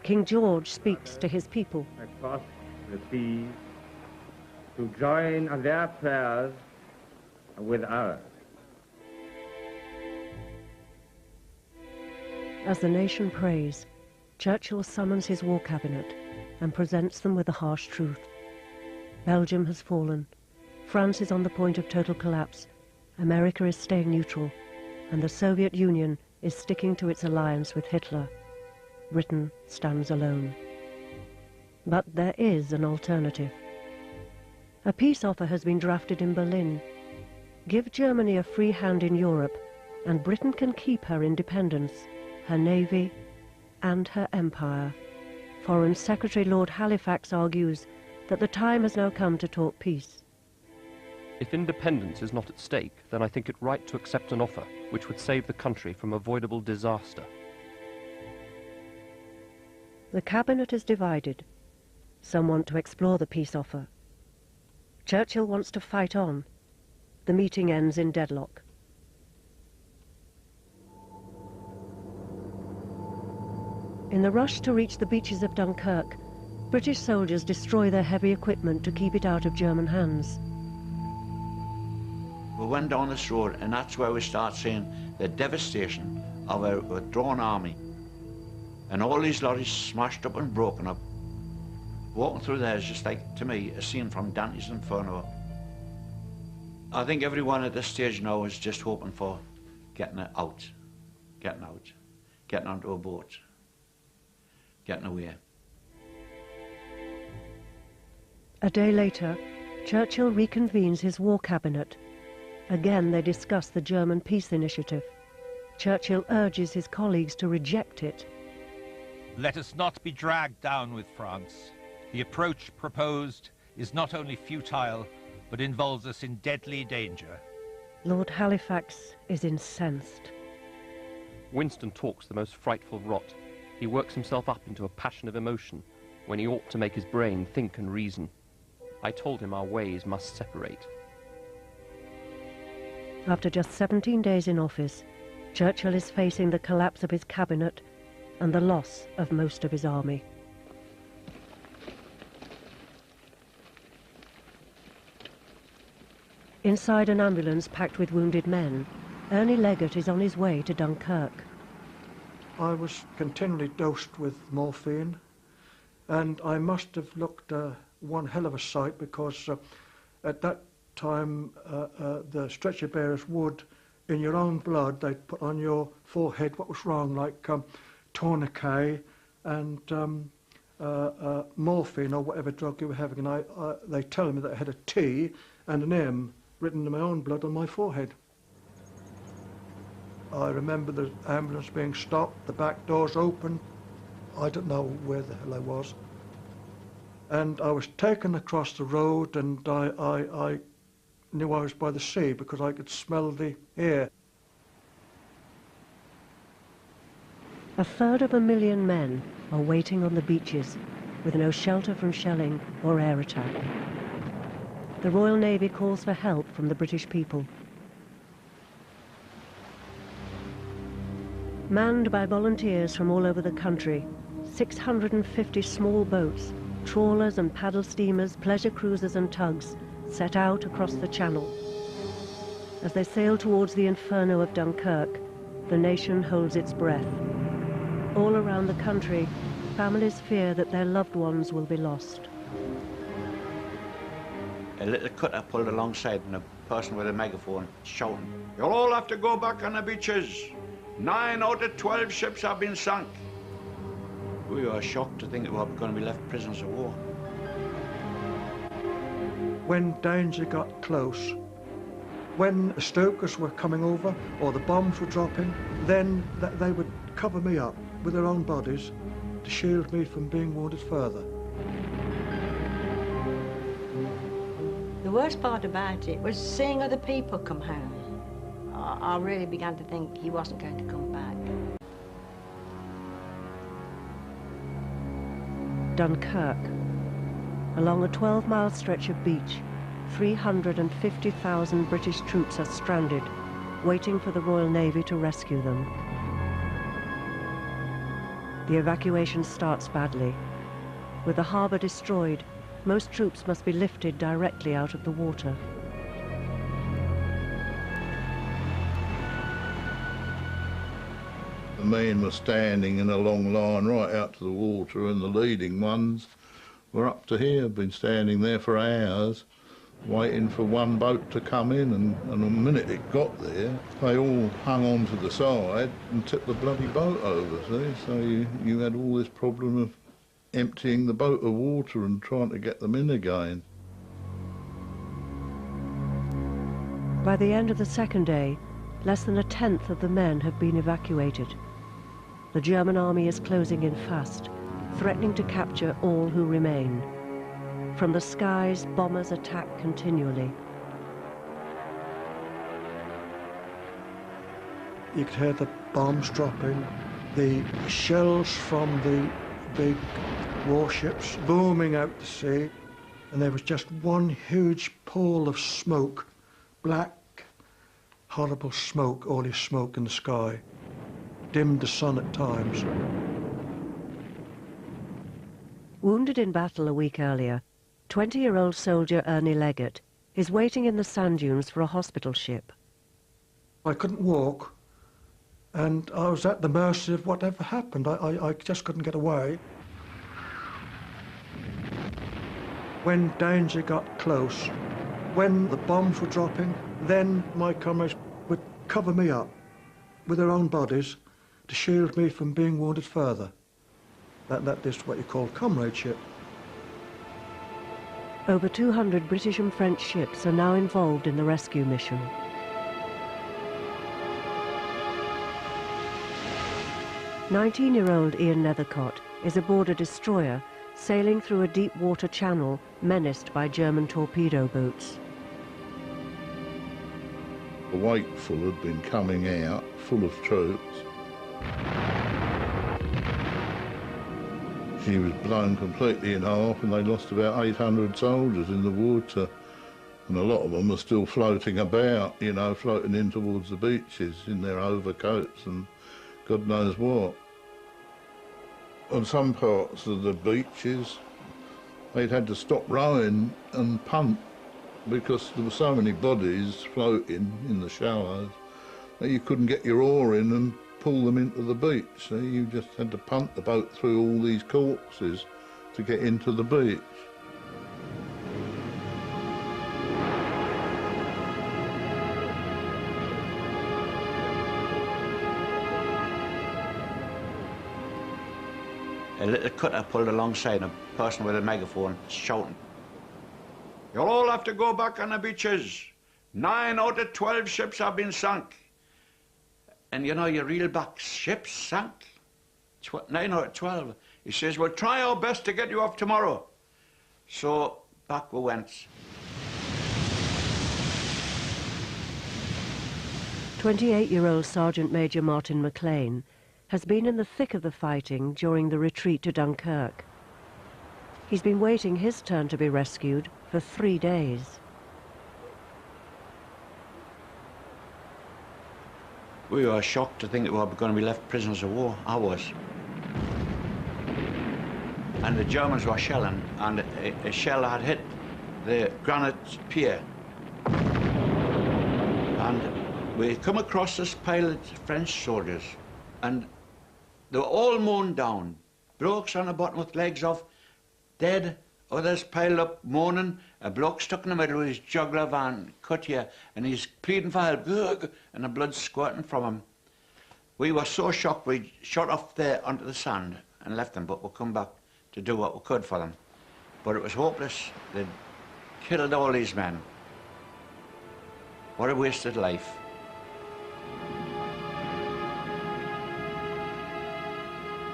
King George speaks to his people. Across the seas to join their prayers with ours. As the nation prays, Churchill summons his war cabinet and presents them with the harsh truth. Belgium has fallen. France is on the point of total collapse. America is staying neutral. And the Soviet Union is sticking to its alliance with Hitler. Britain stands alone. But there is an alternative. A peace offer has been drafted in Berlin. Give Germany a free hand in Europe, and Britain can keep her independence, her navy, and her empire. Foreign Secretary Lord Halifax argues that the time has now come to talk peace. If independence is not at stake, then I think it right to accept an offer which would save the country from avoidable disaster. The cabinet is divided. Some want to explore the peace offer. Churchill wants to fight on. The meeting ends in deadlock. In the rush to reach the beaches of Dunkirk, British soldiers destroy their heavy equipment to keep it out of German hands. We went down this road, and that's where we start seeing the devastation of a withdrawn army. And all these lorries smashed up and broken up. Walking through there is just like, to me, a scene from Dante's Inferno. I think everyone at this stage now is just hoping for getting out, getting onto a boat, getting away. A day later, Churchill reconvenes his war cabinet. Again, they discuss the German peace initiative. Churchill urges his colleagues to reject it. Let us not be dragged down with France. The approach proposed is not only futile, but involves us in deadly danger. Lord Halifax is incensed. Winston talks the most frightful rot. He works himself up into a passion of emotion when he ought to make his brain think and reason. I told him our ways must separate. After just 17 days in office, Churchill is facing the collapse of his cabinet and the loss of most of his army. Inside an ambulance packed with wounded men, Ernie Leggett is on his way to Dunkirk. I was continually dosed with morphine, and I must have looked one hell of a sight, because at that time the stretcher bearers would, in your own blood, they'd put on your forehead what was wrong, like tourniquet and morphine or whatever drug you were having, and they tell me that I had a T and an M written in my own blood on my forehead. I remember the ambulance being stopped, the back doors open. I don't know where the hell I was. And I was taken across the road, and I knew I was by the sea because I could smell the air. 250,000 men are waiting on the beaches with no shelter from shelling or air attack. The Royal Navy calls for help from the British people. Manned by volunteers from all over the country, 650 small boats, trawlers and paddle steamers, pleasure cruisers and tugs set out across the channel. As they sail towards the inferno of Dunkirk, the nation holds its breath. All around the country, families fear that their loved ones will be lost. A little cutter pulled alongside, and a person with a megaphone shouting, "You'll all have to go back on the beaches. 9 out of 12 ships have been sunk." We were shocked to think that we were going to be left prisoners of war. When danger got close, when the stokers were coming over or the bombs were dropping, then they would cover me up with their own bodies to shield me from being wounded further. The worst part about it was seeing other people come home. I really began to think he wasn't going to come back. Dunkirk. Along a 12-mile stretch of beach, 350,000 British troops are stranded, waiting for the Royal Navy to rescue them. The evacuation starts badly. With the harbour destroyed, most troops must be lifted directly out of the water. The men were standing in a long line right out to the water, and the leading ones were up to here, been standing there for hours, waiting for one boat to come in, and the minute it got there, they all hung on to the side and tipped the bloody boat over, see? So you had all this problem of emptying the boat of water and trying to get them in again. By the end of the second day, less than 1/10 of the men have been evacuated. The German army is closing in fast, threatening to capture all who remain. From the skies, bombers attack continually. You could hear the bombs dropping, the shells from the big warships booming out to sea, and there was just one huge pool of smoke, black, horrible smoke, all this smoke in the sky, dimmed the sun at times. Wounded in battle a week earlier, 20-year-old soldier Ernie Leggett is waiting in the sand dunes for a hospital ship. I couldn't walk, and I was at the mercy of whatever happened. I just couldn't get away. When danger got close, when the bombs were dropping, then my comrades would cover me up with their own bodies to shield me from being wounded further. That is what you call comradeship. Over 200 British and French ships are now involved in the rescue mission. "19-year-old Ian Nethercott is aboard a destroyer sailing through a deep water channel menaced by German torpedo boats. The Wakeful had been coming out full of troops. She was blown completely in half, and they lost about 800 soldiers in the water. And a lot of them are still floating about, you know, floating in towards the beaches in their overcoats and God knows what. On some parts of the beaches, they'd had to stop rowing and punt because there were so many bodies floating in the shallows that you couldn't get your oar in and pull them into the beach. So you just had to punt the boat through all these corpses to get into the beach. A little cutter pulled alongside, a person with a megaphone shouting, "You'll all have to go back on the beaches. 9 out of 12 ships have been sunk." And you know, you reel back, ships sank? 9 out of 12. He says, "We'll try our best to get you off tomorrow." So back we went. 28-year-old Sergeant Major Martin McLean has been in the thick of the fighting during the retreat to Dunkirk. He's been waiting his turn to be rescued for 3 days. We were shocked to think that we were going to be left prisoners of war. I was. And the Germans were shelling, and a shell had hit the granite pier. And we come across this pile of French soldiers, and they were all mown down. Blokes on the bottom with legs off, dead. Others piled up moaning. A bloke stuck in the middle with his jugular vein cut here, and he's pleading for help, and the blood squirting from him. We were so shocked we shot off there onto the sand and left them, but we'll come back to do what we could for them. But it was hopeless. They'd killed all these men. What a wasted life.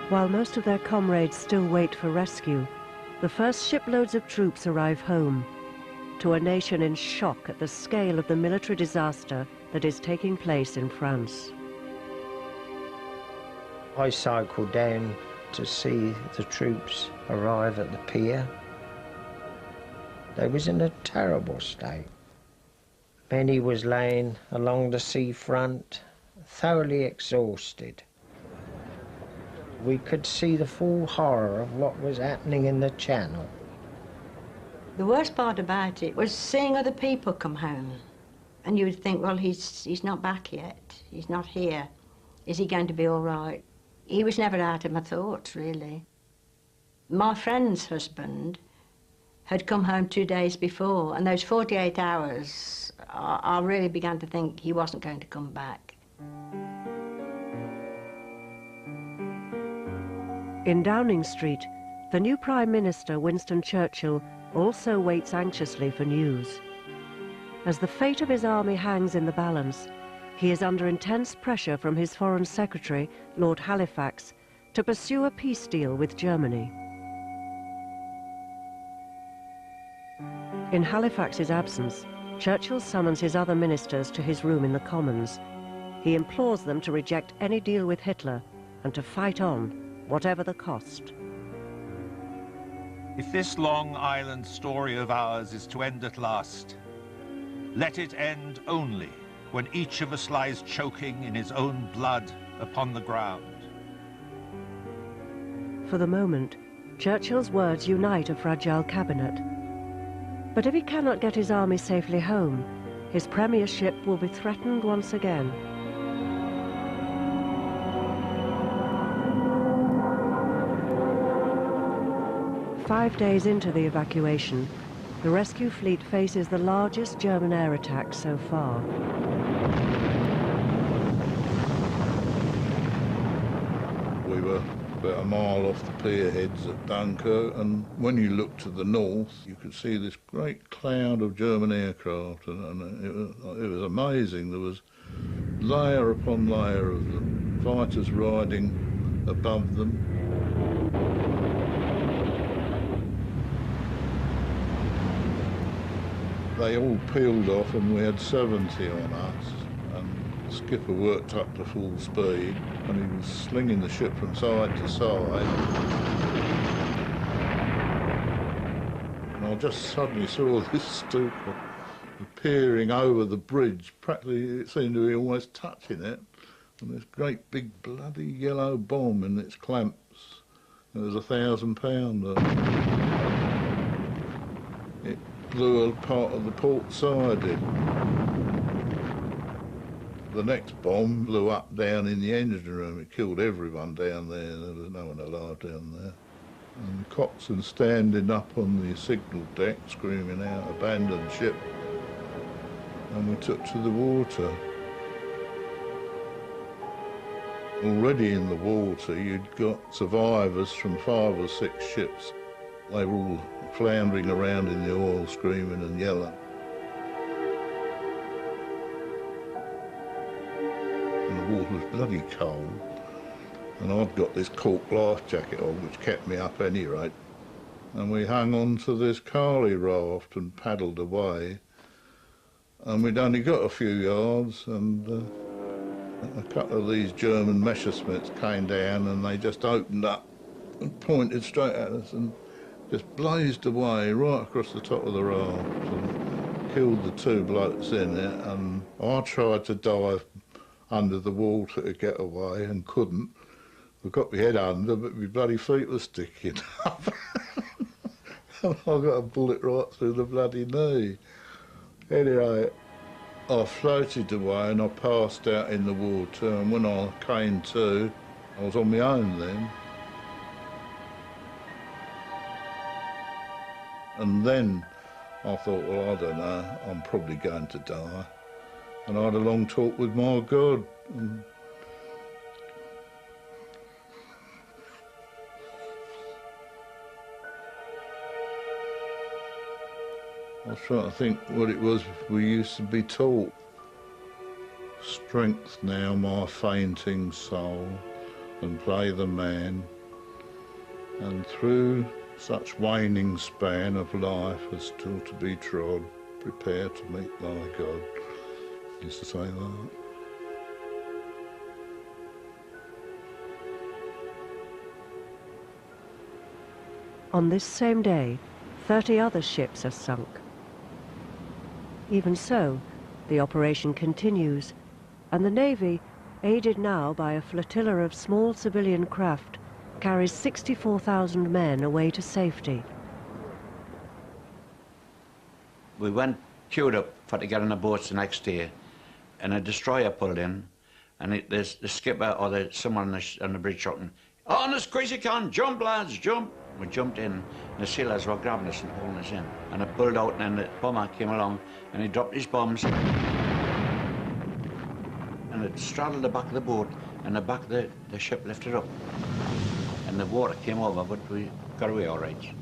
While most of their comrades still wait for rescue, the first shiploads of troops arrive home, to a nation in shock at the scale of the military disaster that is taking place in France. I cycled down to see the troops arrive at the pier. They was in a terrible state. Many was laying along the seafront, thoroughly exhausted. We could see the full horror of what was happening in the channel. The worst part about it was seeing other people come home. And you would think, well, he's not back yet. He's not here. Is he going to be all right? He was never out of my thoughts, really. My friend's husband had come home 2 days before, and those 48 hours, I really began to think he wasn't going to come back. In Downing Street, the new Prime Minister, Winston Churchill, also waits anxiously for news. As the fate of his army hangs in the balance, he is under intense pressure from his Foreign Secretary, Lord Halifax, to pursue a peace deal with Germany. In Halifax's absence, Churchill summons his other ministers to his room in the Commons. He implores them to reject any deal with Hitler and to fight on, whatever the cost. If this Long Island story of ours is to end at last, let it end only when each of us lies choking in his own blood upon the ground. For the moment, Churchill's words unite a fragile cabinet. But if he cannot get his army safely home, his premiership will be threatened once again. Five days into the evacuation, the rescue fleet faces the largest German air attack so far. We were about a mile off the pier heads at Dunkirk, and when you looked to the north, you could see this great cloud of German aircraft, and it was amazing. There was layer upon layer of them, fighters riding above them. They all peeled off, and we had 70 on us, and the skipper worked up to full speed, and he was slinging the ship from side to side. And I just suddenly saw this stupa appearing over the bridge. Practically, it seemed to be almost touching it, and this great big bloody yellow bomb in its clamps. It was a 1,000-pounder. It blew a part of the port side in. The next bomb blew up down in the engine room. It killed everyone down there. There was no one alive down there. And the coxswain standing up on the signal deck screaming out, "Abandon ship." And we took to the water. Already in the water, you'd got survivors from 5 or 6 ships. They were all floundering around in the oil, screaming and yelling. And the water was bloody cold. And I'd got this cork life jacket on, which kept me up any rate. And we hung on to this Carley raft and paddled away. And we'd only got a few yards, and a couple of these German Messerschmitts came down, and they just opened up and pointed straight at us and just blazed away right across the top of the raft and killed the 2 blokes in it. And I tried to dive under the water to get away and couldn't. I got my head under, but my bloody feet were sticking up. And I got a bullet right through the bloody knee. Anyway, I floated away and I passed out in the water, and when I came to, I was on my own then. And then I thought, well, I don't know, I'm probably going to die. And I had a long talk with my God. And I was trying to think what it was we used to be taught. Strength now, my fainting soul, and play the man. And through such waning span of life as still to be trod, prepare to meet thy God. He used to say that. On this same day, 30 other ships are sunk. Even so, the operation continues, and the Navy, aided now by a flotilla of small civilian craft, carries 64,000 men away to safety. We went, queued up for to get on the boats the next day, and a destroyer pulled in, and the skipper or someone on the bridge shouting, "On as quick as you can, jump lads, jump!" We jumped in, and the sailors were grabbing us and pulling us in. And it pulled out, and then the bomber came along, and he dropped his bombs, and it straddled the back of the boat, and the back of the ship lifted up. And the water came over, but we got away all right.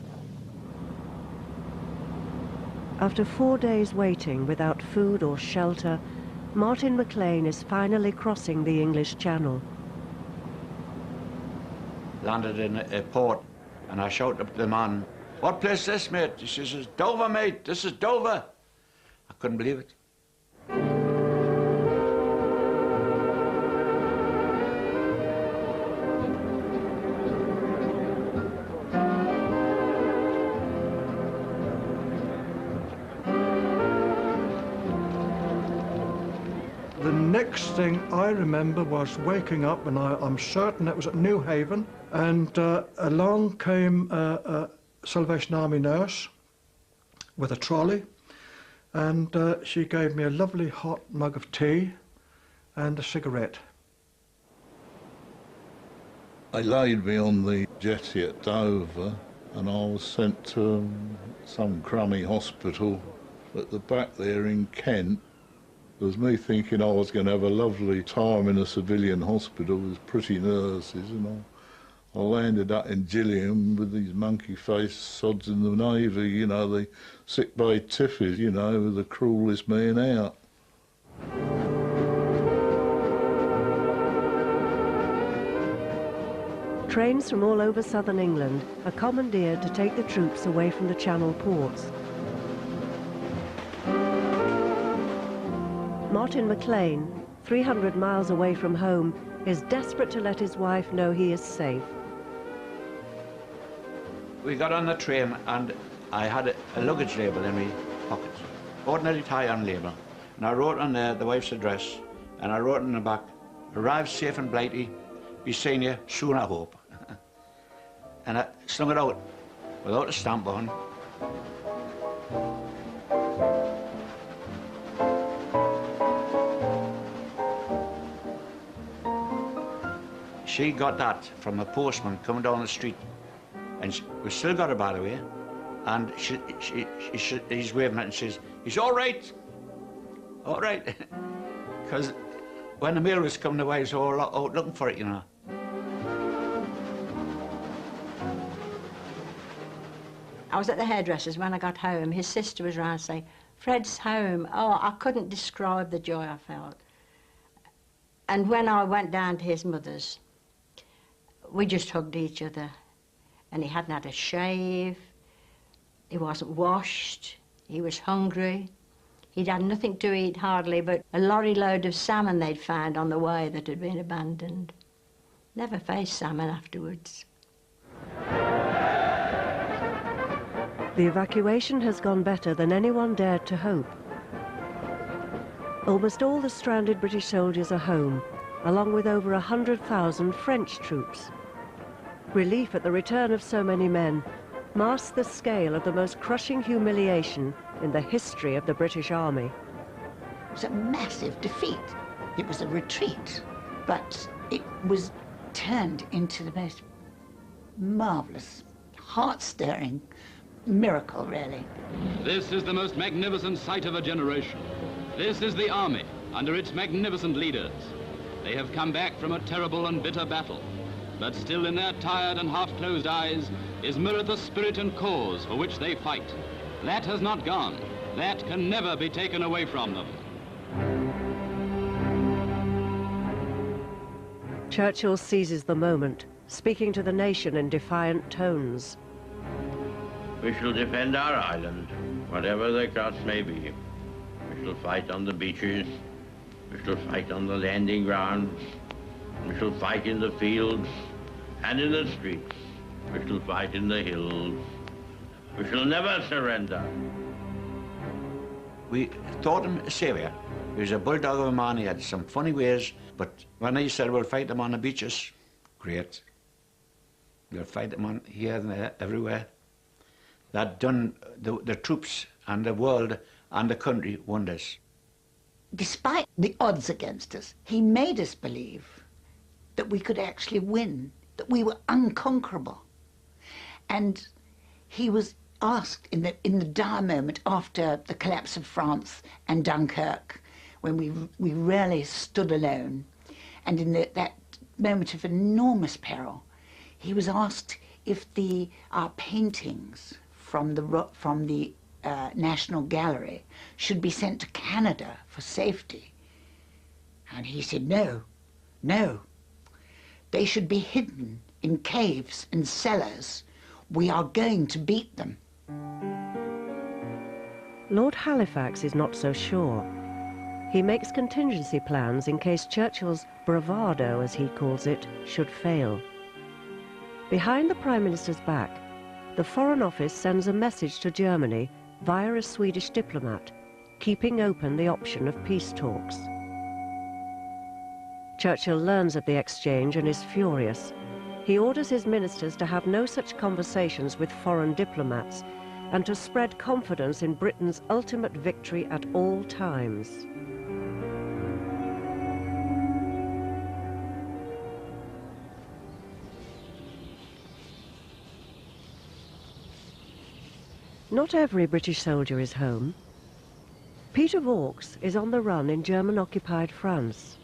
After 4 days waiting without food or shelter, Martin McLean is finally crossing the English Channel. Landed in a port, and I shouted up to the man, "What place is this, mate?" He says, "Dover, mate, this is Dover." I couldn't believe it. next thing I remember was waking up, and I'm certain it was at New Haven, and along came a Salvation Army nurse with a trolley, and she gave me a lovely hot mug of tea and a cigarette. They laid me on the jetty at Dover, and I was sent to some crummy hospital at the back there in Kent. It was me thinking I was going to have a lovely time in a civilian hospital with pretty nurses, and I landed up in Gillingham with these monkey-faced sods in the Navy, you know, the sick bay tiffies, you know, with the cruellest men out. Trains from all over southern England are commandeered to take the troops away from the Channel ports. Martin McLean, 300 miles away from home, is desperate to let his wife know he is safe. We got on the train and I had a luggage label in my pocket, ordinary tie-on label, and I wrote on there the wife's address, and I wrote in the back, "Arrive safe and Blighty, be seeing you soon I hope." And I slung it out without a stamp on. She got that from a postman coming down the street, and we still got it, by the way, and he's waving it and says, "He's all right, all right," because when the mail was coming away, he was all out looking for it, you know. I was at the hairdresser's when I got home. His sister was round saying, "Fred's home." Oh, I couldn't describe the joy I felt. And when I went down to his mother's, we just hugged each other. And he hadn't had a shave. He wasn't washed. He was hungry. He'd had nothing to eat hardly but a lorry load of salmon they'd found on the way that had been abandoned. Never faced salmon afterwards. The evacuation has gone better than anyone dared to hope. Almost all the stranded British soldiers are home, along with over 100,000 French troops. Relief at the return of so many men masks the scale of the most crushing humiliation in the history of the British Army. It was a massive defeat. It was a retreat, but it was turned into the most marvellous, heart-stirring miracle, really. This is the most magnificent sight of a generation. This is the army under its magnificent leaders. They have come back from a terrible and bitter battle, but still in their tired and half-closed eyes is mirrored the spirit and cause for which they fight. That has not gone. That can never be taken away from them. Churchill seizes the moment, speaking to the nation in defiant tones. We shall defend our island, whatever the cost may be. We shall fight on the beaches. We shall fight on the landing grounds. We shall fight in the fields and in the streets. We shall fight in the hills. We shall never surrender. We thought him a saviour. He was a bulldog of a man. He had some funny ways, but when he said we'll fight them on the beaches, great. We'll fight them on here and there, everywhere. That done the troops and the world and the country wonders. Despite the odds against us, he made us believe that we could actually win, that we were unconquerable. And he was asked in the dire moment after the collapse of France and Dunkirk, when we really stood alone, and in that moment of enormous peril, he was asked if our paintings from the National Gallery should be sent to Canada for safety. And he said, no, no. They should be hidden in caves and cellars. We are going to beat them. Lord Halifax is not so sure. He makes contingency plans in case Churchill's bravado, as he calls it, should fail. Behind the Prime Minister's back, the Foreign Office sends a message to Germany via a Swedish diplomat, keeping open the option of peace talks. Churchill learns of the exchange and is furious. He orders his ministers to have no such conversations with foreign diplomats and to spread confidence in Britain's ultimate victory at all times. Not every British soldier is home. Peter Vaux is on the run in German-occupied France.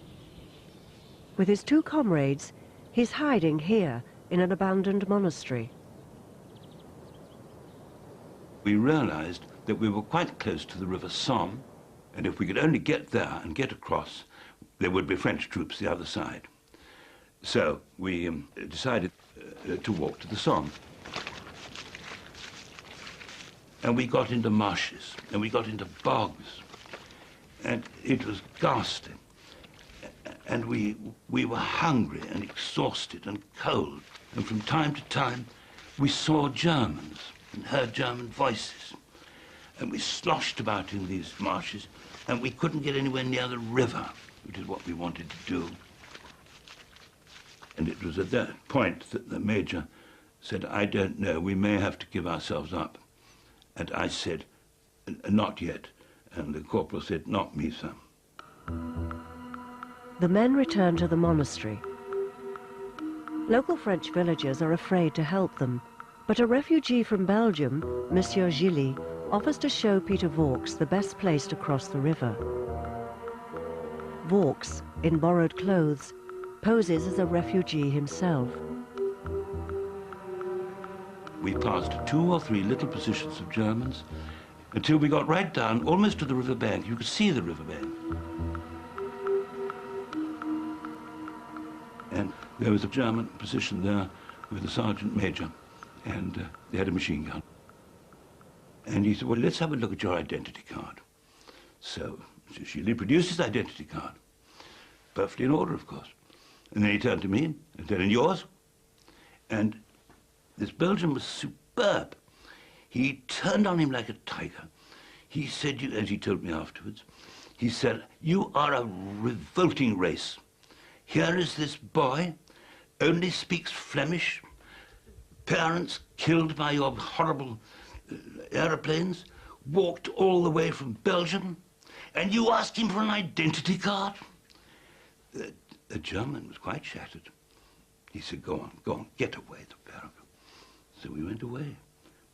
With his two comrades, he's hiding here in an abandoned monastery. We realized that we were quite close to the River Somme, and if we could only get there and get across, there would be French troops the other side. So we decided to walk to the Somme. And we got into marshes, and we got into bogs, and it was ghastly. And we were hungry and exhausted and cold. And from time to time, we saw Germans and heard German voices. And we sloshed about in these marshes, and we couldn't get anywhere near the river, which is what we wanted to do. And it was at that point that the major said, "I don't know, we may have to give ourselves up." And I said, "Not yet." And the corporal said, "Not me, sir." The men return to the monastery. Local French villagers are afraid to help them, but a refugee from Belgium, Monsieur Gilly, offers to show Peter Vaux the best place to cross the river. Vaux, in borrowed clothes, poses as a refugee himself. We passed 2 or 3 little positions of Germans until we got right down almost to the river bank. You could see the river bank. And there was a German position there with a sergeant major, and they had a machine gun. And he said, "Well, let's have a look at your identity card." So Gilly produced his identity card, perfectly in order, of course. And then he turned to me and said, "And yours?" And this Belgian was superb. He turned on him like a tiger. He said, as he told me afterwards, he said, "You are a revolting race. Here is this boy, only speaks Flemish, parents killed by your horrible aeroplanes, walked all the way from Belgium, and you ask him for an identity card?" The German was quite shattered. He said, go on, get away, the pair of you." So we went away.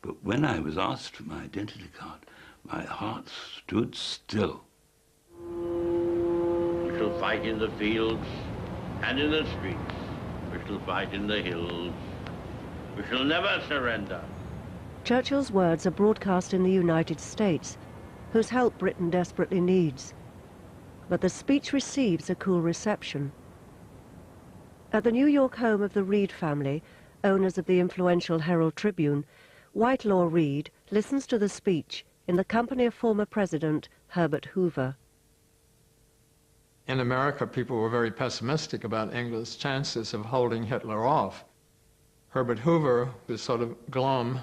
But when I was asked for my identity card, my heart stood still. We shall fight in the fields and in the streets. We shall fight in the hills. We shall never surrender. Churchill's words are broadcast in the United States, whose help Britain desperately needs. But the speech receives a cool reception. At the New York home of the Reed family, owners of the influential Herald Tribune, Whitelaw Reed listens to the speech in the company of former President Herbert Hoover. In America, people were very pessimistic about England's chances of holding Hitler off. Herbert Hoover was sort of glum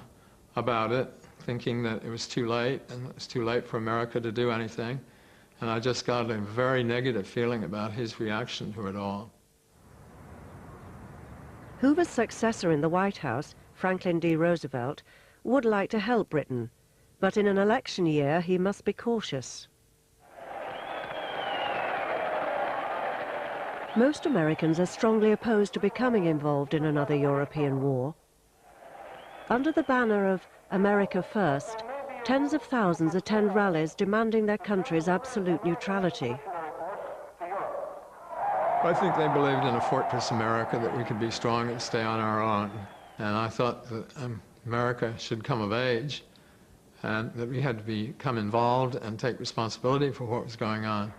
about it, thinking that it was too late, and it was too late for America to do anything. And I just got a very negative feeling about his reaction to it all. Hoover's successor in the White House, Franklin D. Roosevelt, would like to help Britain, but in an election year he must be cautious. Most Americans are strongly opposed to becoming involved in another European war. Under the banner of America First, tens of thousands attend rallies demanding their country's absolute neutrality. I think they believed in a fortress America, that we could be strong and stay on our own. And I thought that America should come of age, and that we had to become involved and take responsibility for what was going on.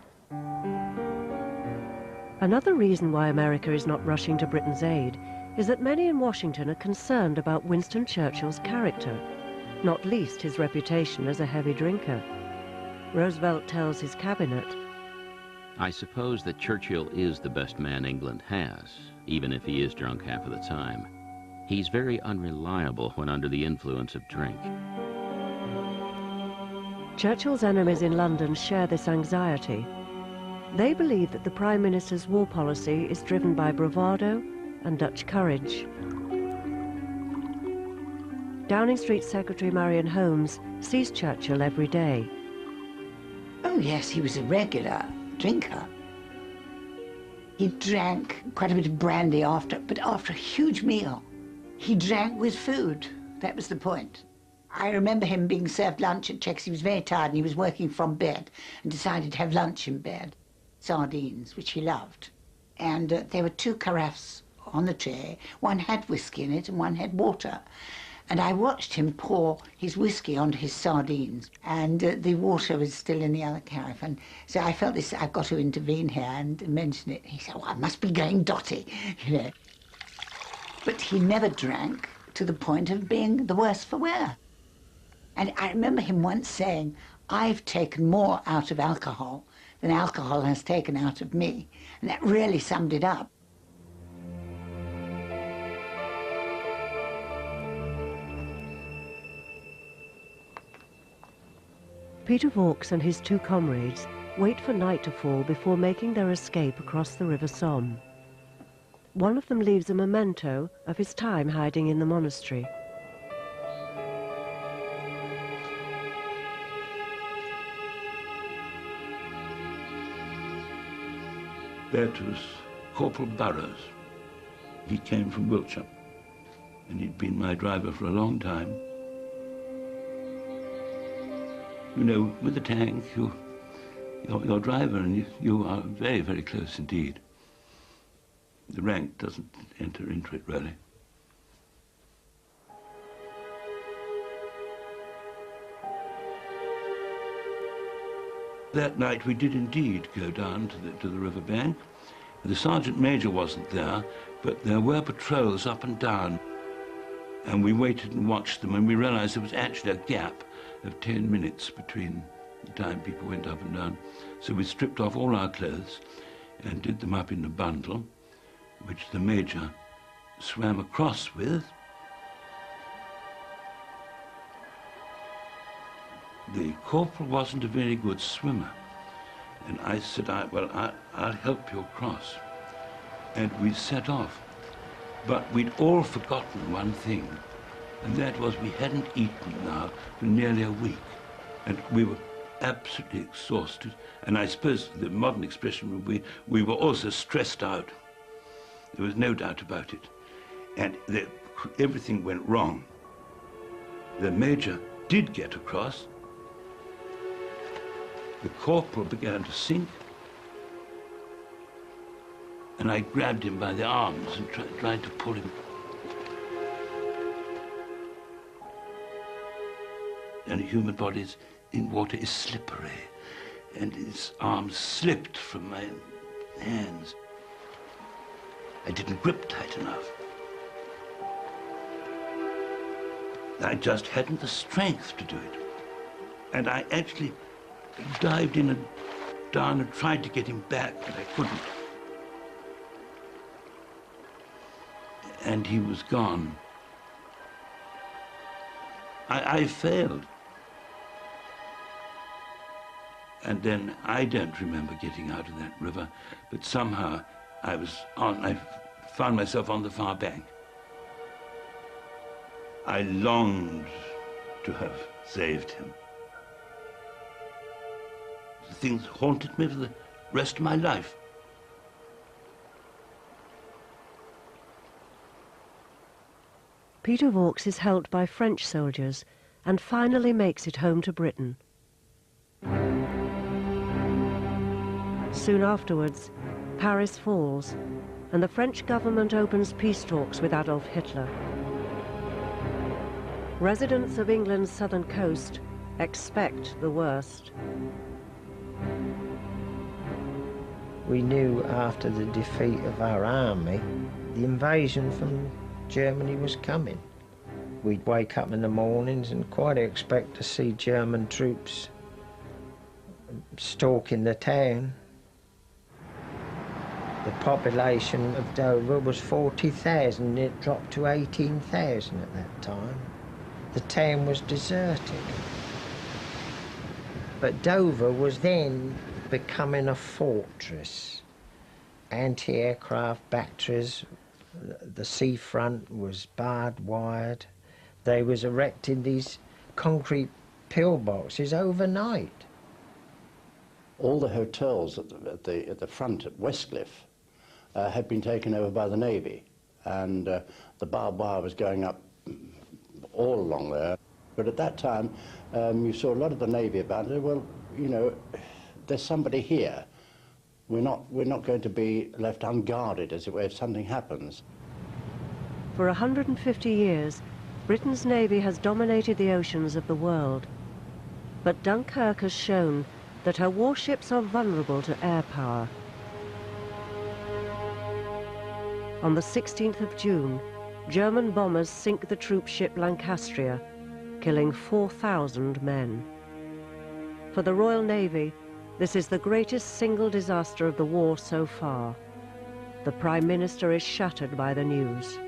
Another reason why America is not rushing to Britain's aid is that many in Washington are concerned about Winston Churchill's character, not least his reputation as a heavy drinker. Roosevelt tells his cabinet, "I suppose that Churchill is the best man England has, even if he is drunk half of the time. He's very unreliable when under the influence of drink." Churchill's enemies in London share this anxiety. They believe that the Prime Minister's war policy is driven by bravado and Dutch courage. Downing Street Secretary Marion Holmes sees Churchill every day. Oh yes, he was a regular drinker. He drank quite a bit of brandy but after a huge meal. He drank with food. That was the point. I remember him being served lunch at Chequers. He was very tired and he was working from bed and decided to have lunch in bed. Sardines, which he loved. And there were 2 carafes on the tray. One had whiskey in it and one had water. And I watched him pour his whiskey onto his sardines, and the water was still in the other carafe. And so I felt this, I've got to intervene here and mention it. He said, "Oh, I must be going dotty," you know. But he never drank to the point of being the worse for wear. And I remember him once saying, "I've taken more out of alcohol than alcohol has taken out of me." And that really summed it up. Peter Vaux and his 2 comrades wait for night to fall before making their escape across the River Somme. One of them leaves a memento of his time hiding in the monastery. That was Corporal Burrows. He came from Wiltshire, and he'd been my driver for a long time. You know, with the tank, your driver and you are very, very close indeed. The rank doesn't enter into it, really. That night we did indeed go down to the river bank. The Sergeant Major wasn't there, but there were patrols up and down. And we waited and watched them, and we realized there was actually a gap of 10 minutes between the time people went up and down. So we stripped off all our clothes and did them up in a bundle, which the Major swam across with. The corporal wasn't a very good swimmer, and I said, I'll help you across. And we set off. But we'd all forgotten one thing, and that was we hadn't eaten now for nearly a week, and we were absolutely exhausted. And I suppose the modern expression would be we were also stressed out. There was no doubt about it. And everything went wrong. The Major did get across. The corporal began to sink, and I grabbed him by the arms and tried to pull him. And a human body in water is slippery, and his arms slipped from my hands. I didn't grip tight enough. I just hadn't the strength to do it. And I actually dived in and down and tried to get him back, but I couldn't. And he was gone. I failed. And then I don't remember getting out of that river, but somehow I found myself on the far bank. I longed to have saved him. The things haunted me for the rest of my life. Peter Vaux is held by French soldiers and finally makes it home to Britain. Soon afterwards, Paris falls, and the French government opens peace talks with Adolf Hitler. Residents of England's southern coast expect the worst. We knew after the defeat of our army, the invasion from Germany was coming. We'd wake up in the mornings and quite expect to see German troops stalking the town. The population of Dover was 40,000, it dropped to 18,000 at that time. The town was deserted. But Dover was then becoming a fortress. Anti-aircraft batteries, the seafront was barbed wired. They was erecting these concrete pillboxes overnight. All the hotels at the front at Westcliff had been taken over by the Navy, and the barbed wire was going up all along there. But at that time, you saw a lot of the Navy about it. Well, you know, there's somebody here. We're not going to be left unguarded, as it were, if something happens. For 150 years, Britain's navy has dominated the oceans of the world. But Dunkirk has shown that her warships are vulnerable to air power. On the 16th of June, German bombers sink the troop ship Lancastria, killing 4,000 men. For the Royal Navy, this is the greatest single disaster of the war so far. The Prime Minister is shattered by the news.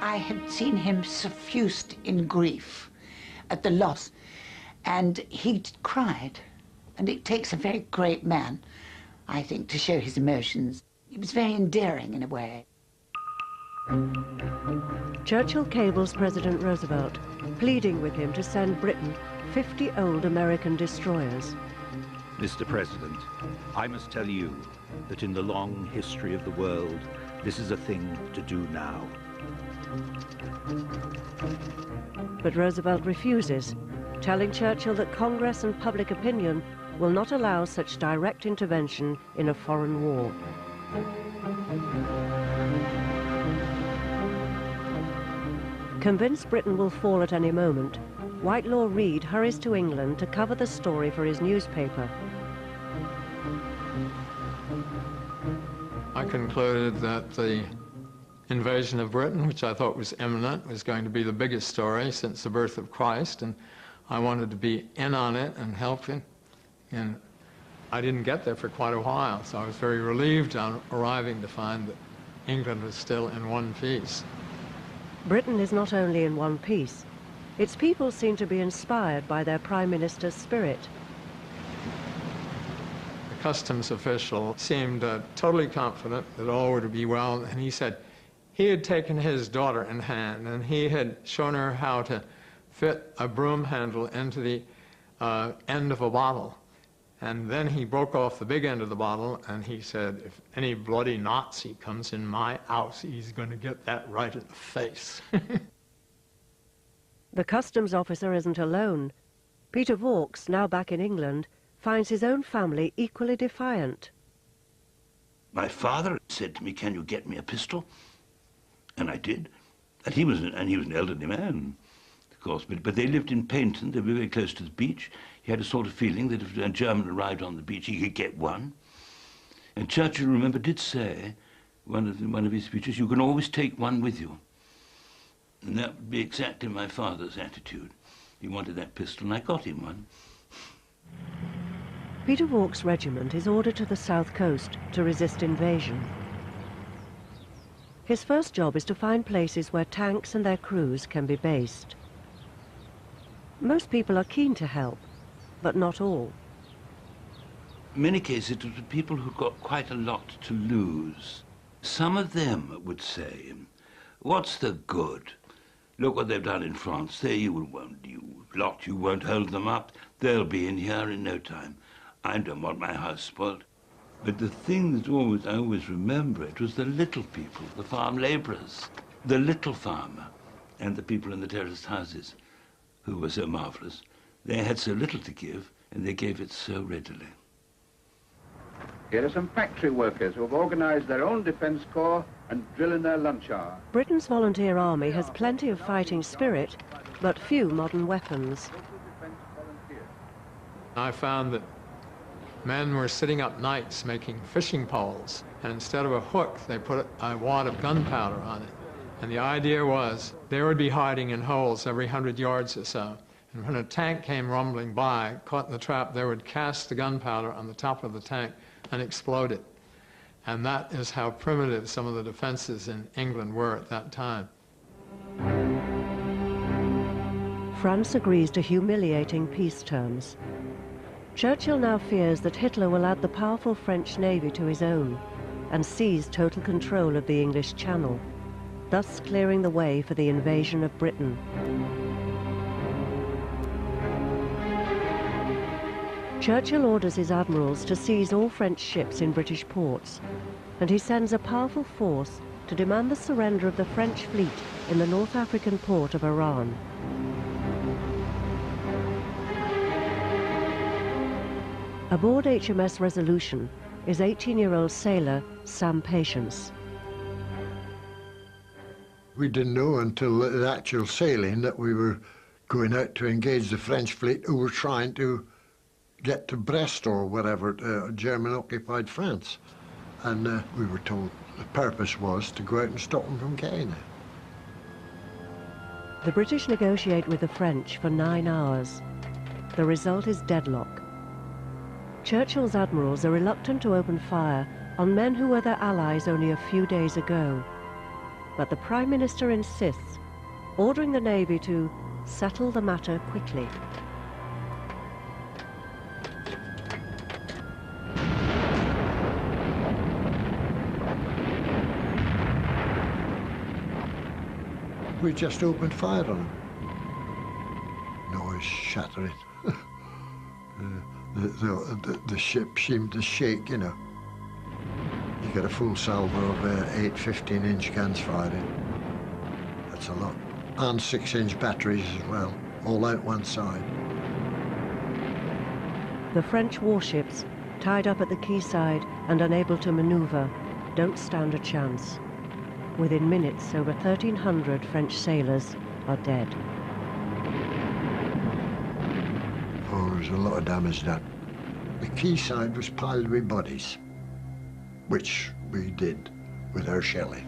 I had seen him suffused in grief at the loss, and he cried. And it takes a very great man, I think, to show his emotions. He was very endearing in a way. Churchill cables President Roosevelt, pleading with him to send Britain 50 old American destroyers. Mr. President, I must tell you that in the long history of the world, this is a thing to do now. But Roosevelt refuses, telling Churchill that Congress and public opinion will not allow such direct intervention in a foreign war. Convinced Britain will fall at any moment, Whitelaw Reid hurries to England to cover the story for his newspaper. I concluded that the invasion of Britain, which I thought was imminent, was going to be the biggest story since the birth of Christ, and I wanted to be in on it and helping. And I didn't get there for quite a while, so I was very relieved on arriving to find that England was still in one piece. Britain is not only in one piece. Its people seem to be inspired by their Prime Minister's spirit. The customs official seemed totally confident that all would be well, and he said he had taken his daughter in hand and he had shown her how to fit a broom handle into the end of a bottle. And then he broke off the big end of the bottle and he said, if any bloody Nazi comes in my house, he's going to get that right in the face. The customs officer isn't alone. Peter Vaux, now back in England, finds his own family equally defiant. My father said to me, can you get me a pistol? And I did. And he was an elderly man, of course, but they lived in Paynton. They were very close to the beach. He had a sort of feeling that if a German arrived on the beach, he could get one. And Churchill, remember, did say, one of his speeches, you can always take one with you. And that would be exactly my father's attitude. He wanted that pistol, and I got him one. Peter Vaux' regiment is ordered to the south coast to resist invasion. His first job is to find places where tanks and their crews can be based. Most people are keen to help, but not all. In many cases, it was the people who got quite a lot to lose. Some of them would say, what's the good? Look what they've done in France. There you won't hold them up. They'll be in here in no time. I don't want my house spoiled. But the thing that I always remember it was the little people, the farm labourers, the little farmer, and the people in the terraced houses, who were so marvellous. They had so little to give, and they gave it so readily. Here are some factory workers who have organised their own defence corps and drill in their lunch hour. Britain's volunteer army has plenty of fighting spirit, but few modern weapons. I found that men were sitting up nights making fishing poles, and instead of a hook, they put a wad of gunpowder on it. And the idea was they would be hiding in holes every 100 yards or so. And when a tank came rumbling by, caught in the trap, they would cast the gunpowder on the top of the tank and explode it. And that is how primitive some of the defenses in England were at that time. France agrees to humiliating peace terms. Churchill now fears that Hitler will add the powerful French navy to his own and seize total control of the English Channel, thus clearing the way for the invasion of Britain. Churchill orders his admirals to seize all French ships in British ports, and he sends a powerful force to demand the surrender of the French fleet in the North African port of Oran. Aboard HMS Resolution is 18-year-old sailor Sam Patience. We didn't know until the actual sailing that we were going out to engage the French fleet who were trying to get to Brest or whatever, German-occupied France. And we were told the purpose was to go out and stop them from getting there. The British negotiate with the French for 9 hours. The result is deadlock. Churchill's admirals are reluctant to open fire on men who were their allies only a few days ago. But the Prime Minister insists, ordering the Navy to settle the matter quickly. We just opened fire on them. Noise shattering. The ship seemed to shake, you know. You get a full salvo of 8 15-inch guns firing. That's a lot. And 6-inch batteries as well, all out one side. The French warships, tied up at the quayside and unable to maneuver, don't stand a chance. Within minutes, over 1,300 French sailors are dead. Oh, there was a lot of damage done. The quayside was piled with bodies, which we did with our shelling.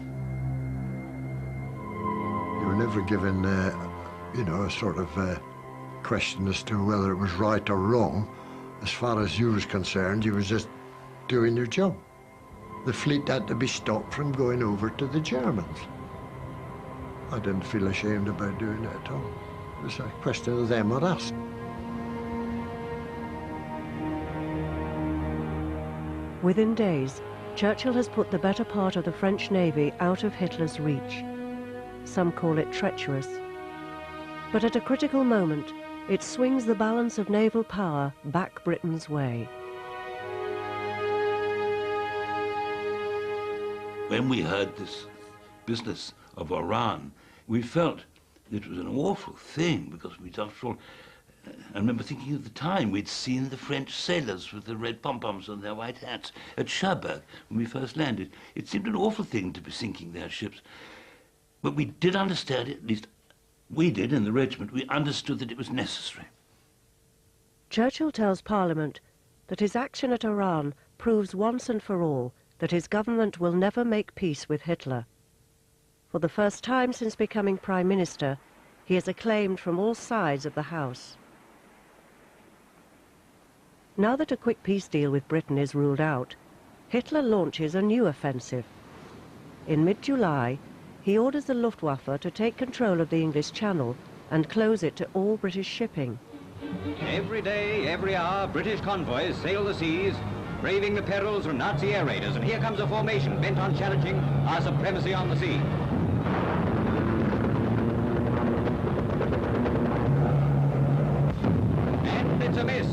You were never given, you know, a sort of question as to whether it was right or wrong. As far as you was concerned, you was just doing your job. The fleet had to be stopped from going over to the Germans. I didn't feel ashamed about doing it at all. It was a question of them or us. Within days, Churchill has put the better part of the French Navy out of Hitler's reach. Some call it treacherous. But at a critical moment, it swings the balance of naval power back Britain's way. When we heard this business of Oran, we felt it was an awful thing because we'd, after all, I remember thinking at the time we'd seen the French sailors with the red pom-poms on their white hats at Cherbourg when we first landed. It seemed an awful thing to be sinking their ships. But we did understand it, at least we did in the regiment. We understood that it was necessary. Churchill tells Parliament that his action at Oran proves once and for all that his government will never make peace with Hitler. For the first time since becoming Prime Minister, he is acclaimed from all sides of the House. Now that a quick peace deal with Britain is ruled out, Hitler launches a new offensive. In mid-July, he orders the Luftwaffe to take control of the English Channel and close it to all British shipping. Every day, every hour, British convoys sail the seas, braving the perils of Nazi air raiders, and here comes a formation bent on challenging our supremacy on the sea. And it's a miss.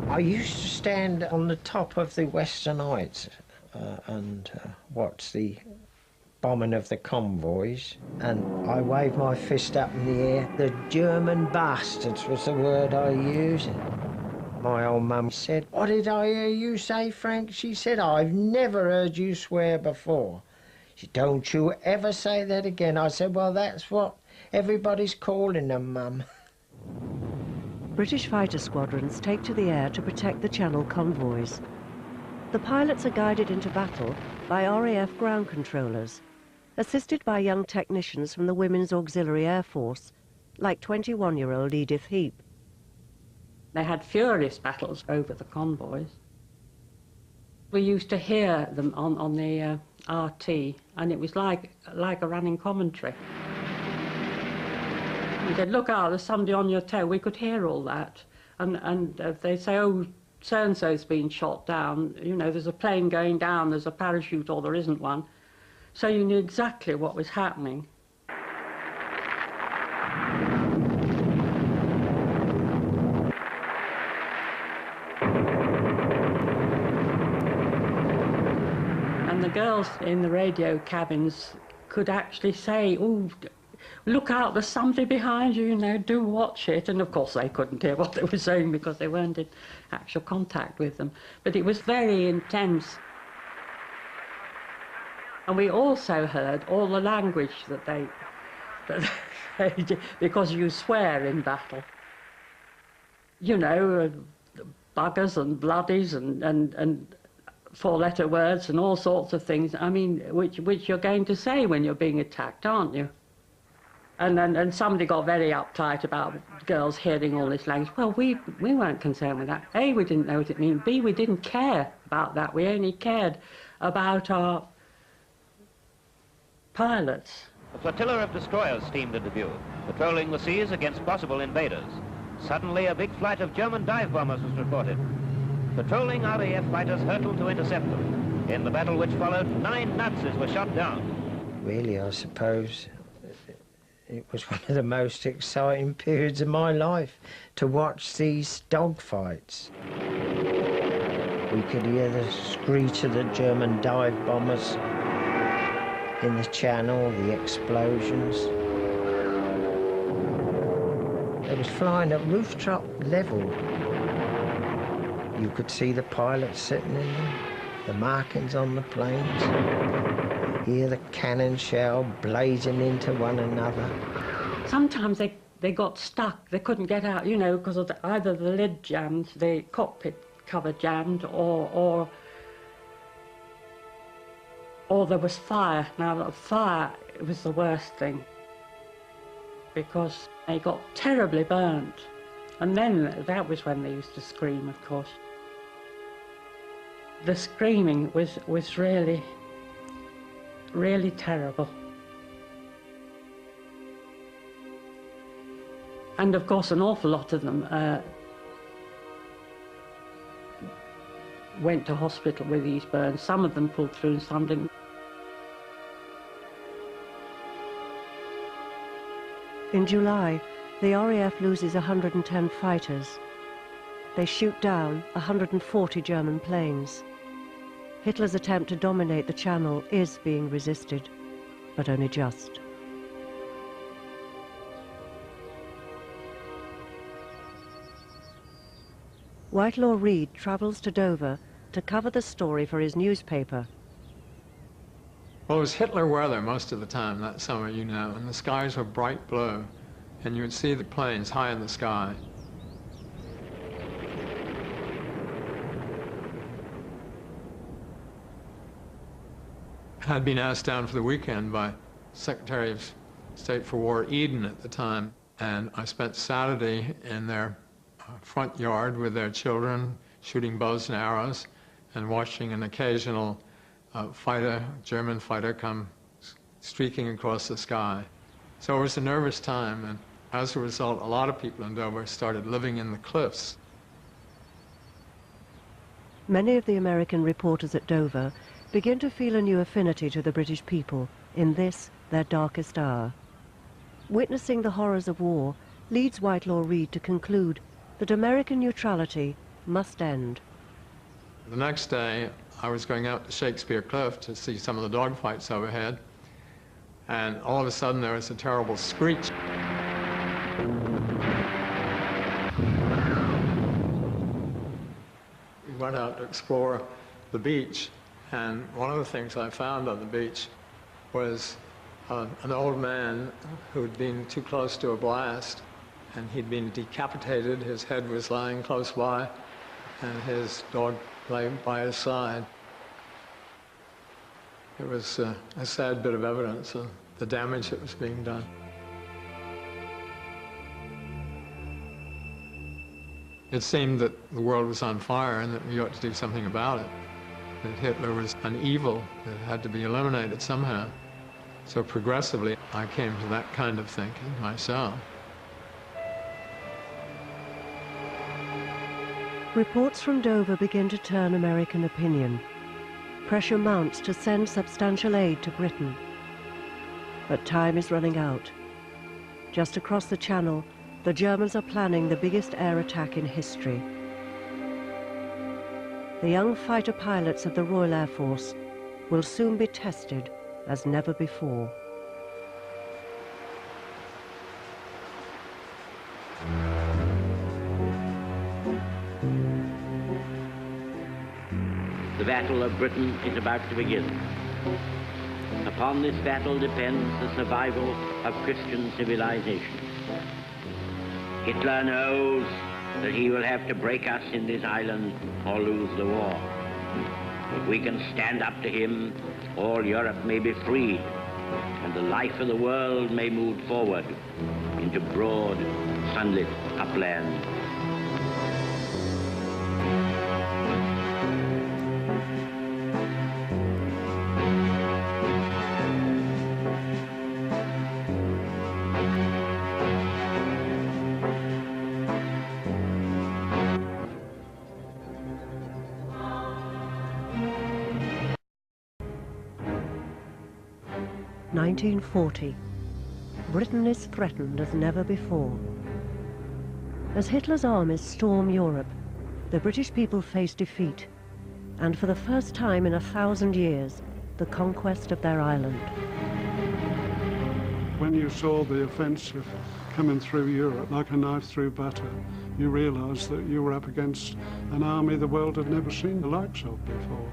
I used to stand on the top of the Western Heights and watch the bombing of the convoys, and I waved my fist up in the air. The German bastards was the word I used. My old mum said, "What did I hear you say, Frank?" She said, "I've never heard you swear before." She said, "Don't you ever say that again." I said, "Well, that's what everybody's calling them, Mum." British fighter squadrons take to the air to protect the Channel convoys. The pilots are guided into battle by RAF ground controllers, assisted by young technicians from the Women's Auxiliary Air Force, like 21-year-old Edith Heap. They had furious battles over the convoys. We used to hear them on the RT, and it was like a running commentary. He said, "Look out, there's somebody on your tail." We could hear all that. and they say, oh, so-and-so's been shot down, you know, there's a plane going down, there's a parachute or there isn't one. So you knew exactly what was happening. And the girls in the radio cabins could actually say, oh, look out, there's somebody behind you, you know, do watch it. And of course they couldn't hear what they were saying because they weren't in actual contact with them. But it was very intense. And we also heard all the language that they did, because you swear in battle. You know, buggers and bloodies and four-letter words and all sorts of things, I mean, which you're going to say when you're being attacked, aren't you? And somebody got very uptight about girls hearing all this language. Well, we weren't concerned with that. A, we didn't know what it meant. B, we didn't care about that. We only cared about our pilots. A flotilla of destroyers steamed into view, patrolling the seas against possible invaders. Suddenly, a big flight of German dive bombers was reported. Patrolling RAF fighters hurtled to intercept them. In the battle which followed, 9 Nazis were shot down. Really, I suppose it was one of the most exciting periods of my life to watch these dogfights. We could hear the screech of the German dive bombers in the channel, the explosions. It was flying at rooftop level. You could see the pilots sitting in them, the markings on the planes, hear the cannon shell blazing into one another. Sometimes they got stuck, they couldn't get out, you know, because of either the lid jammed, the cockpit cover jammed, or there was fire. Now, fire was the worst thing, because they got terribly burnt. And then that was when they used to scream, of course. The screaming was really, really terrible. And of course, an awful lot of them went to hospital with these burns. Some of them pulled through and some didn't. In July, the RAF loses 110 fighters. They shoot down 140 German planes. Hitler's attempt to dominate the Channel is being resisted, but only just. Whitelaw Reid travels to Dover to cover the story for his newspaper. Well, it was Hitler weather most of the time that summer, you know, and the skies were bright blue, and you would see the planes high in the sky. I'd been asked down for the weekend by Secretary of State for War Eden at the time, and I spent Saturday in their front yard with their children, shooting bows and arrows, and watching an occasional German fighter come streaking across the sky. So it was a nervous time, and as a result, a lot of people in Dover started living in the cliffs. Many of the American reporters at Dover begin to feel a new affinity to the British people in this, their darkest hour. Witnessing the horrors of war leads Whitelaw Reid to conclude that American neutrality must end. The next day, I was going out to Shakespeare Cliff to see some of the dogfights overhead, and all of a sudden there was a terrible screech. We went out to explore the beach, and one of the things I found on the beach was an old man who'd been too close to a blast, and he'd been decapitated. His head was lying close by, and his dog lay by his side. It was a sad bit of evidence of the damage that was being done. It seemed that the world was on fire and that we ought to do something about it. That Hitler was an evil that had to be eliminated somehow. So progressively, I came to that kind of thinking myself. Reports from Dover begin to turn American opinion. Pressure mounts to send substantial aid to Britain. But time is running out. Just across the Channel, the Germans are planning the biggest air attack in history. The young fighter pilots of the Royal Air Force will soon be tested as never before. The battle of Britain is about to begin. Upon this battle depends the survival of Christian civilization. Hitler knows that he will have to break us in this island or lose the war. If we can stand up to him, all Europe may be freed, and the life of the world may move forward into broad, sunlit upland. (1940). Britain is threatened as never before. As Hitler's armies storm Europe, the British people face defeat, and for the first time in 1,000 years, the conquest of their island. When you saw the offensive coming through Europe like a knife through butter, you realised that you were up against an army the world had never seen the likes of before.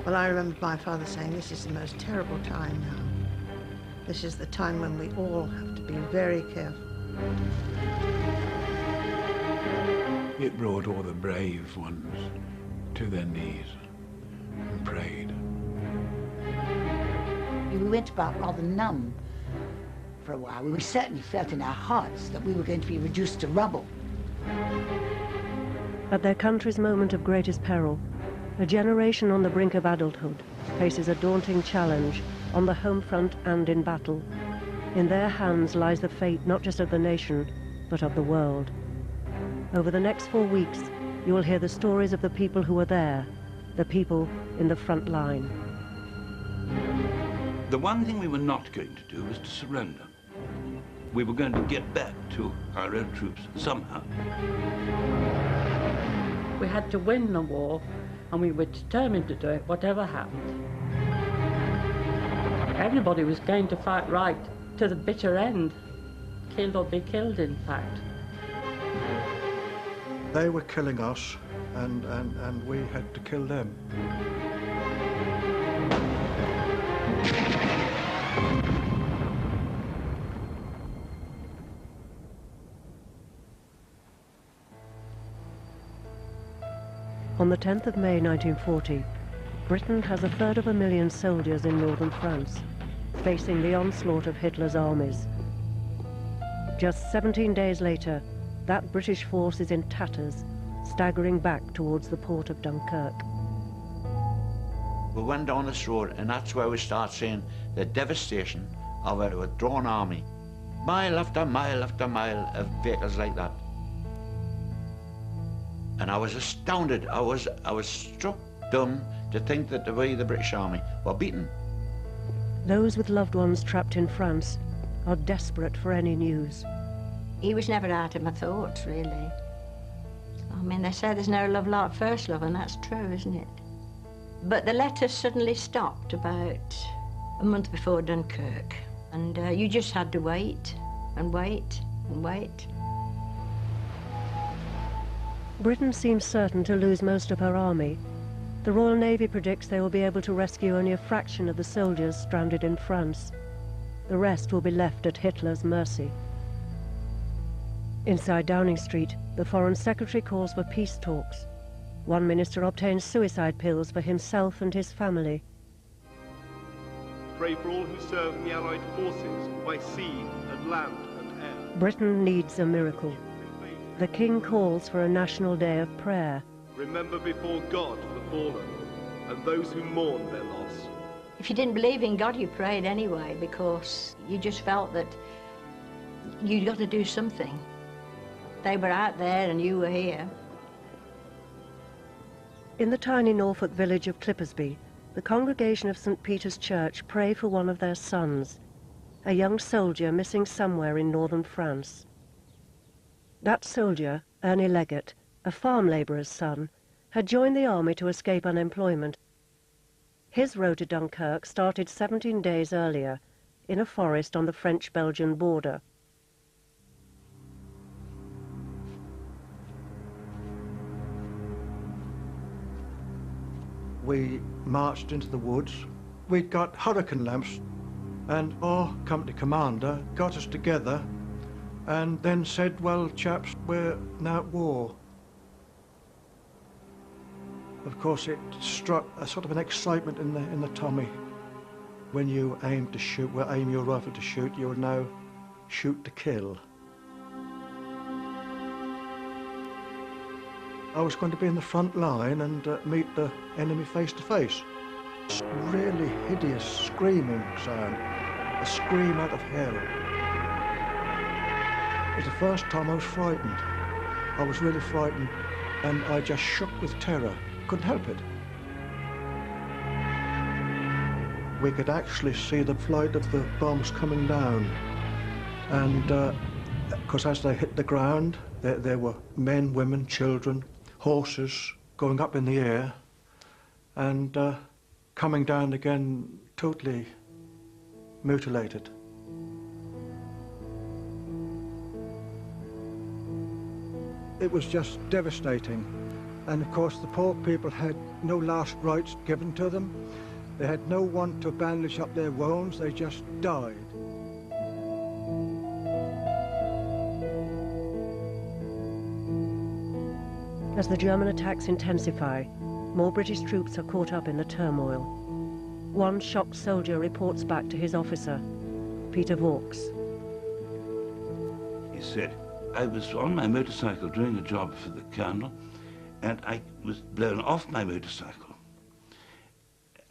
Well, I remember my father saying, this is the most terrible time now. This is the time when we all have to be very careful. It brought all the brave ones to their knees and prayed. We went about rather numb for a while. We certainly felt in our hearts that we were going to be reduced to rubble. At their country's moment of greatest peril, a generation on the brink of adulthood faces a daunting challenge on the home front and in battle. In their hands lies the fate not just of the nation, but of the world. Over the next 4 weeks, you will hear the stories of the people who were there, the people in the front line. The one thing we were not going to do was to surrender. We were going to get back to our own troops somehow. We had to win the war, and we were determined to do it, whatever happened. Everybody was going to fight right to the bitter end, killed or be killed, in fact. They were killing us, and we had to kill them. On the 10th of May 1940, Britain has 250,000 soldiers in northern France, facing the onslaught of Hitler's armies. Just 17 days later, that British force is in tatters, staggering back towards the port of Dunkirk. We went down this road, and that's where we start seeing the devastation of a withdrawn army. Mile after mile of vehicles like that. And I was astounded. I was struck dumb to think that we, the British Army, were beaten. Those with loved ones trapped in France are desperate for any news. He was never out of my thoughts, really. I mean, they say there's no love like first love, and that's true, isn't it? But the letters suddenly stopped about a month before Dunkirk, and you just had to wait and wait and wait. Britain seems certain to lose most of her army. The Royal Navy predicts they will be able to rescue only a fraction of the soldiers stranded in France. The rest will be left at Hitler's mercy. Inside Downing Street, the Foreign Secretary calls for peace talks. One minister obtains suicide pills for himself and his family. Pray for all who serve in the Allied forces by sea and land and air. Britain needs a miracle. The King calls for a national day of prayer. Remember before God the fallen and those who mourn their loss. If you didn't believe in God, you prayed anyway, because you just felt that you'd got to do something. They were out there and you were here. In the tiny Norfolk village of Clippersby, the congregation of St. Peter's Church pray for one of their sons, a young soldier missing somewhere in northern France. That soldier, Ernie Leggett, a farm labourer's son, had joined the army to escape unemployment. His road to Dunkirk started 17 days earlier, in a forest on the French-Belgian border. We marched into the woods. We'd got hurricane lamps, and our company commander got us together and then said, well, chaps, we're now at war. Of course, it struck a sort of an excitement in the tummy. When you aim to shoot, well, aim your rifle to shoot, you will now shoot to kill. I was going to be in the front line and meet the enemy face to face. Really hideous screaming sound, a scream out of hell. It was the first time I was frightened. I was really frightened, and I just shook with terror. Couldn't help it. We could actually see the flight of the bombs coming down, and because as they hit the ground, there were men, women, children, horses going up in the air, and coming down again, totally mutilated. It was just devastating. And of course the poor people had no last rites given to them. They had no one to bandage up their wounds, they just died. As the German attacks intensify, more British troops are caught up in the turmoil. One shocked soldier reports back to his officer, Peter Vaux. He said, I was on my motorcycle doing a job for the colonel, and I was blown off my motorcycle.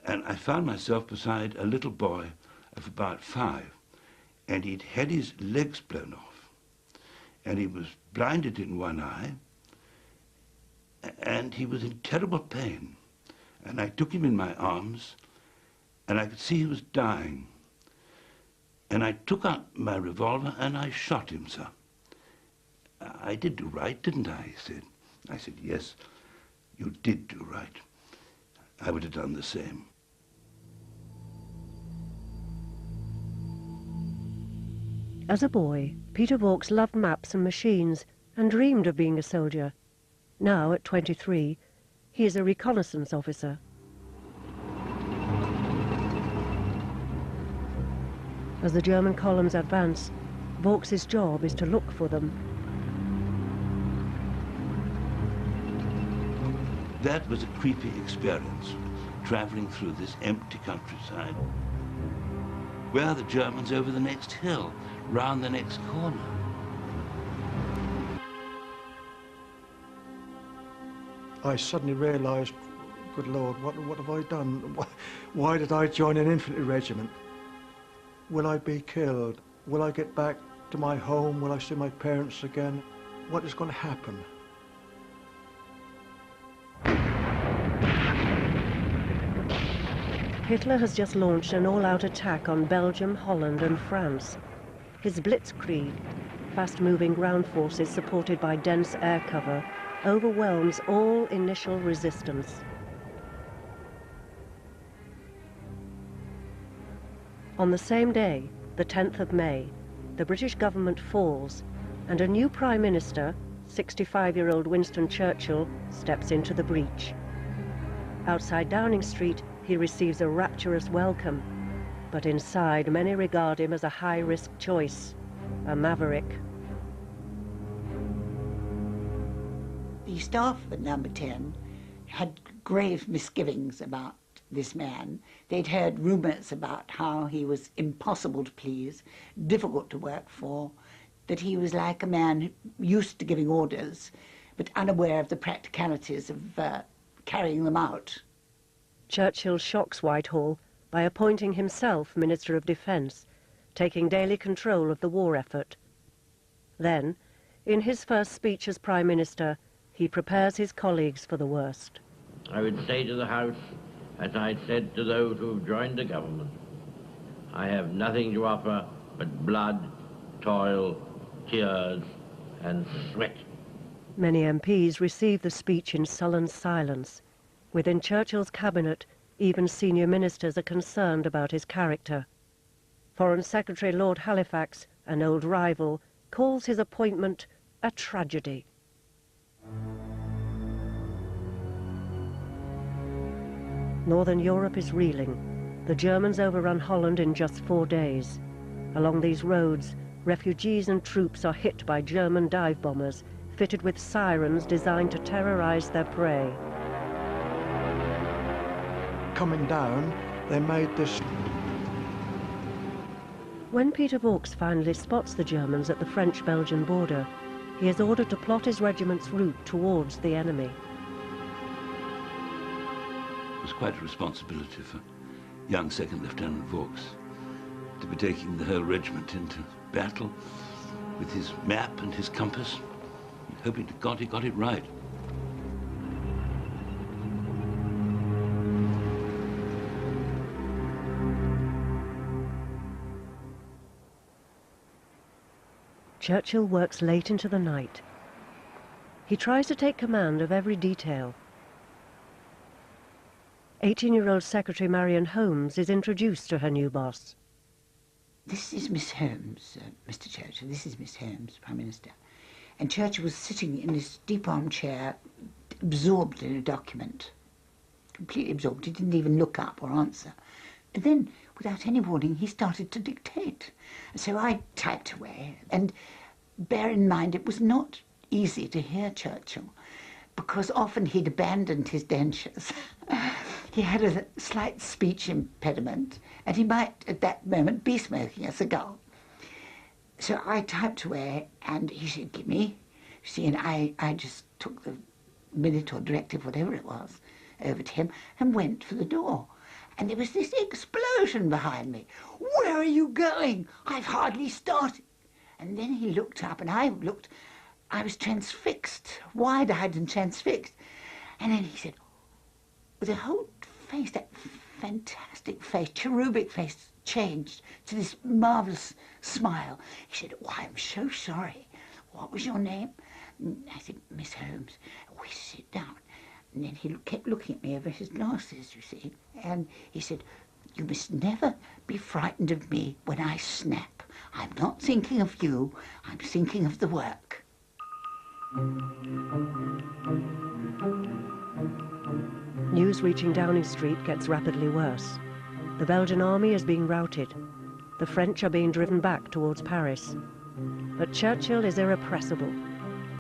And I found myself beside a little boy of about 5, and he'd had his legs blown off, and he was blinded in one eye, and he was in terrible pain. And I took him in my arms, and I could see he was dying. And I took out my revolver and I shot him, sir. I did do right, didn't I? He said. I said, yes, you did do right. I would have done the same. As a boy, Peter Vaux loved maps and machines and dreamed of being a soldier. Now, at 23, he is a reconnaissance officer. As the German columns advance, Vaux's job is to look for them. That was a creepy experience, traveling through this empty countryside. Where are the Germans over the next hill, round the next corner? I suddenly realised, good Lord, what have I done? Why did I join an infantry regiment? Will I be killed? Will I get back to my home? Will I see my parents again? What is going to happen? Hitler has just launched an all-out attack on Belgium, Holland and France. His blitzkrieg, fast-moving ground forces supported by dense air cover, overwhelms all initial resistance. On the same day, the 10th of May, the British government falls and a new Prime Minister, 65-year-old Winston Churchill, steps into the breach. Outside Downing Street, he receives a rapturous welcome, but inside many regard him as a high-risk choice, a maverick. The staff at Number 10 had grave misgivings about this man. They'd heard rumours about how he was impossible to please, difficult to work for, that he was like a man used to giving orders, but unaware of the practicalities of carrying them out. Churchill shocks Whitehall by appointing himself Minister of Defence, taking daily control of the war effort. Then, In his first speech as Prime Minister, he prepares his colleagues for the worst. I would say to the House, as I said to those who have joined the government, I have nothing to offer but blood, toil, tears, and sweat. Many MPs receive the speech in sullen silence. Within Churchill's cabinet, even senior ministers are concerned about his character. Foreign Secretary Lord Halifax, an old rival, calls his appointment a tragedy. Northern Europe is reeling. The Germans overrun Holland in just 4 days. Along these roads, refugees and troops are hit by German dive bombers, fitted with sirens designed to terrorize their prey. Coming down, they made this. When Peter Vaux finally spots the Germans at the French-Belgian border, he is ordered to plot his regiment's route towards the enemy. It was quite a responsibility for young Second Lieutenant Vaux to be taking the whole regiment into battle with his map and his compass, hoping to God he got it right. Churchill works late into the night. He tries to take command of every detail. 18-year-old Secretary Marion Holmes is introduced to her new boss. This is Miss Holmes, Mr. Churchill. This is Miss Holmes, Prime Minister. And Churchill was sitting in this deep armchair, absorbed in a document. Completely absorbed. He didn't even look up or answer. And then, without any warning, he started to dictate. So I typed away, and bear in mind it was not easy to hear Churchill, because often he'd abandoned his dentures. He had a slight speech impediment, and he might, at that moment, be smoking a cigar. So I typed away, and he said, "Give me." See, and I just took the minute or directive, whatever it was, over to him, and went for the door. And there was this explosion behind me. "Where are you going? I've hardly started." And then he looked up, and I looked. I was transfixed, wide-eyed and transfixed. And then he said, with the whole face, that fantastic face, cherubic face, changed to this marvellous smile. He said, "Oh, I'm so sorry. What was your name?" And I said, "Miss Holmes." "We sit down." And then he kept looking at me over his glasses, you see. And he said, "You must never be frightened of me when I snap. I'm not thinking of you. I'm thinking of the work." News reaching Downing Street gets rapidly worse. The Belgian army is being routed. The French are being driven back towards Paris. But Churchill is irrepressible.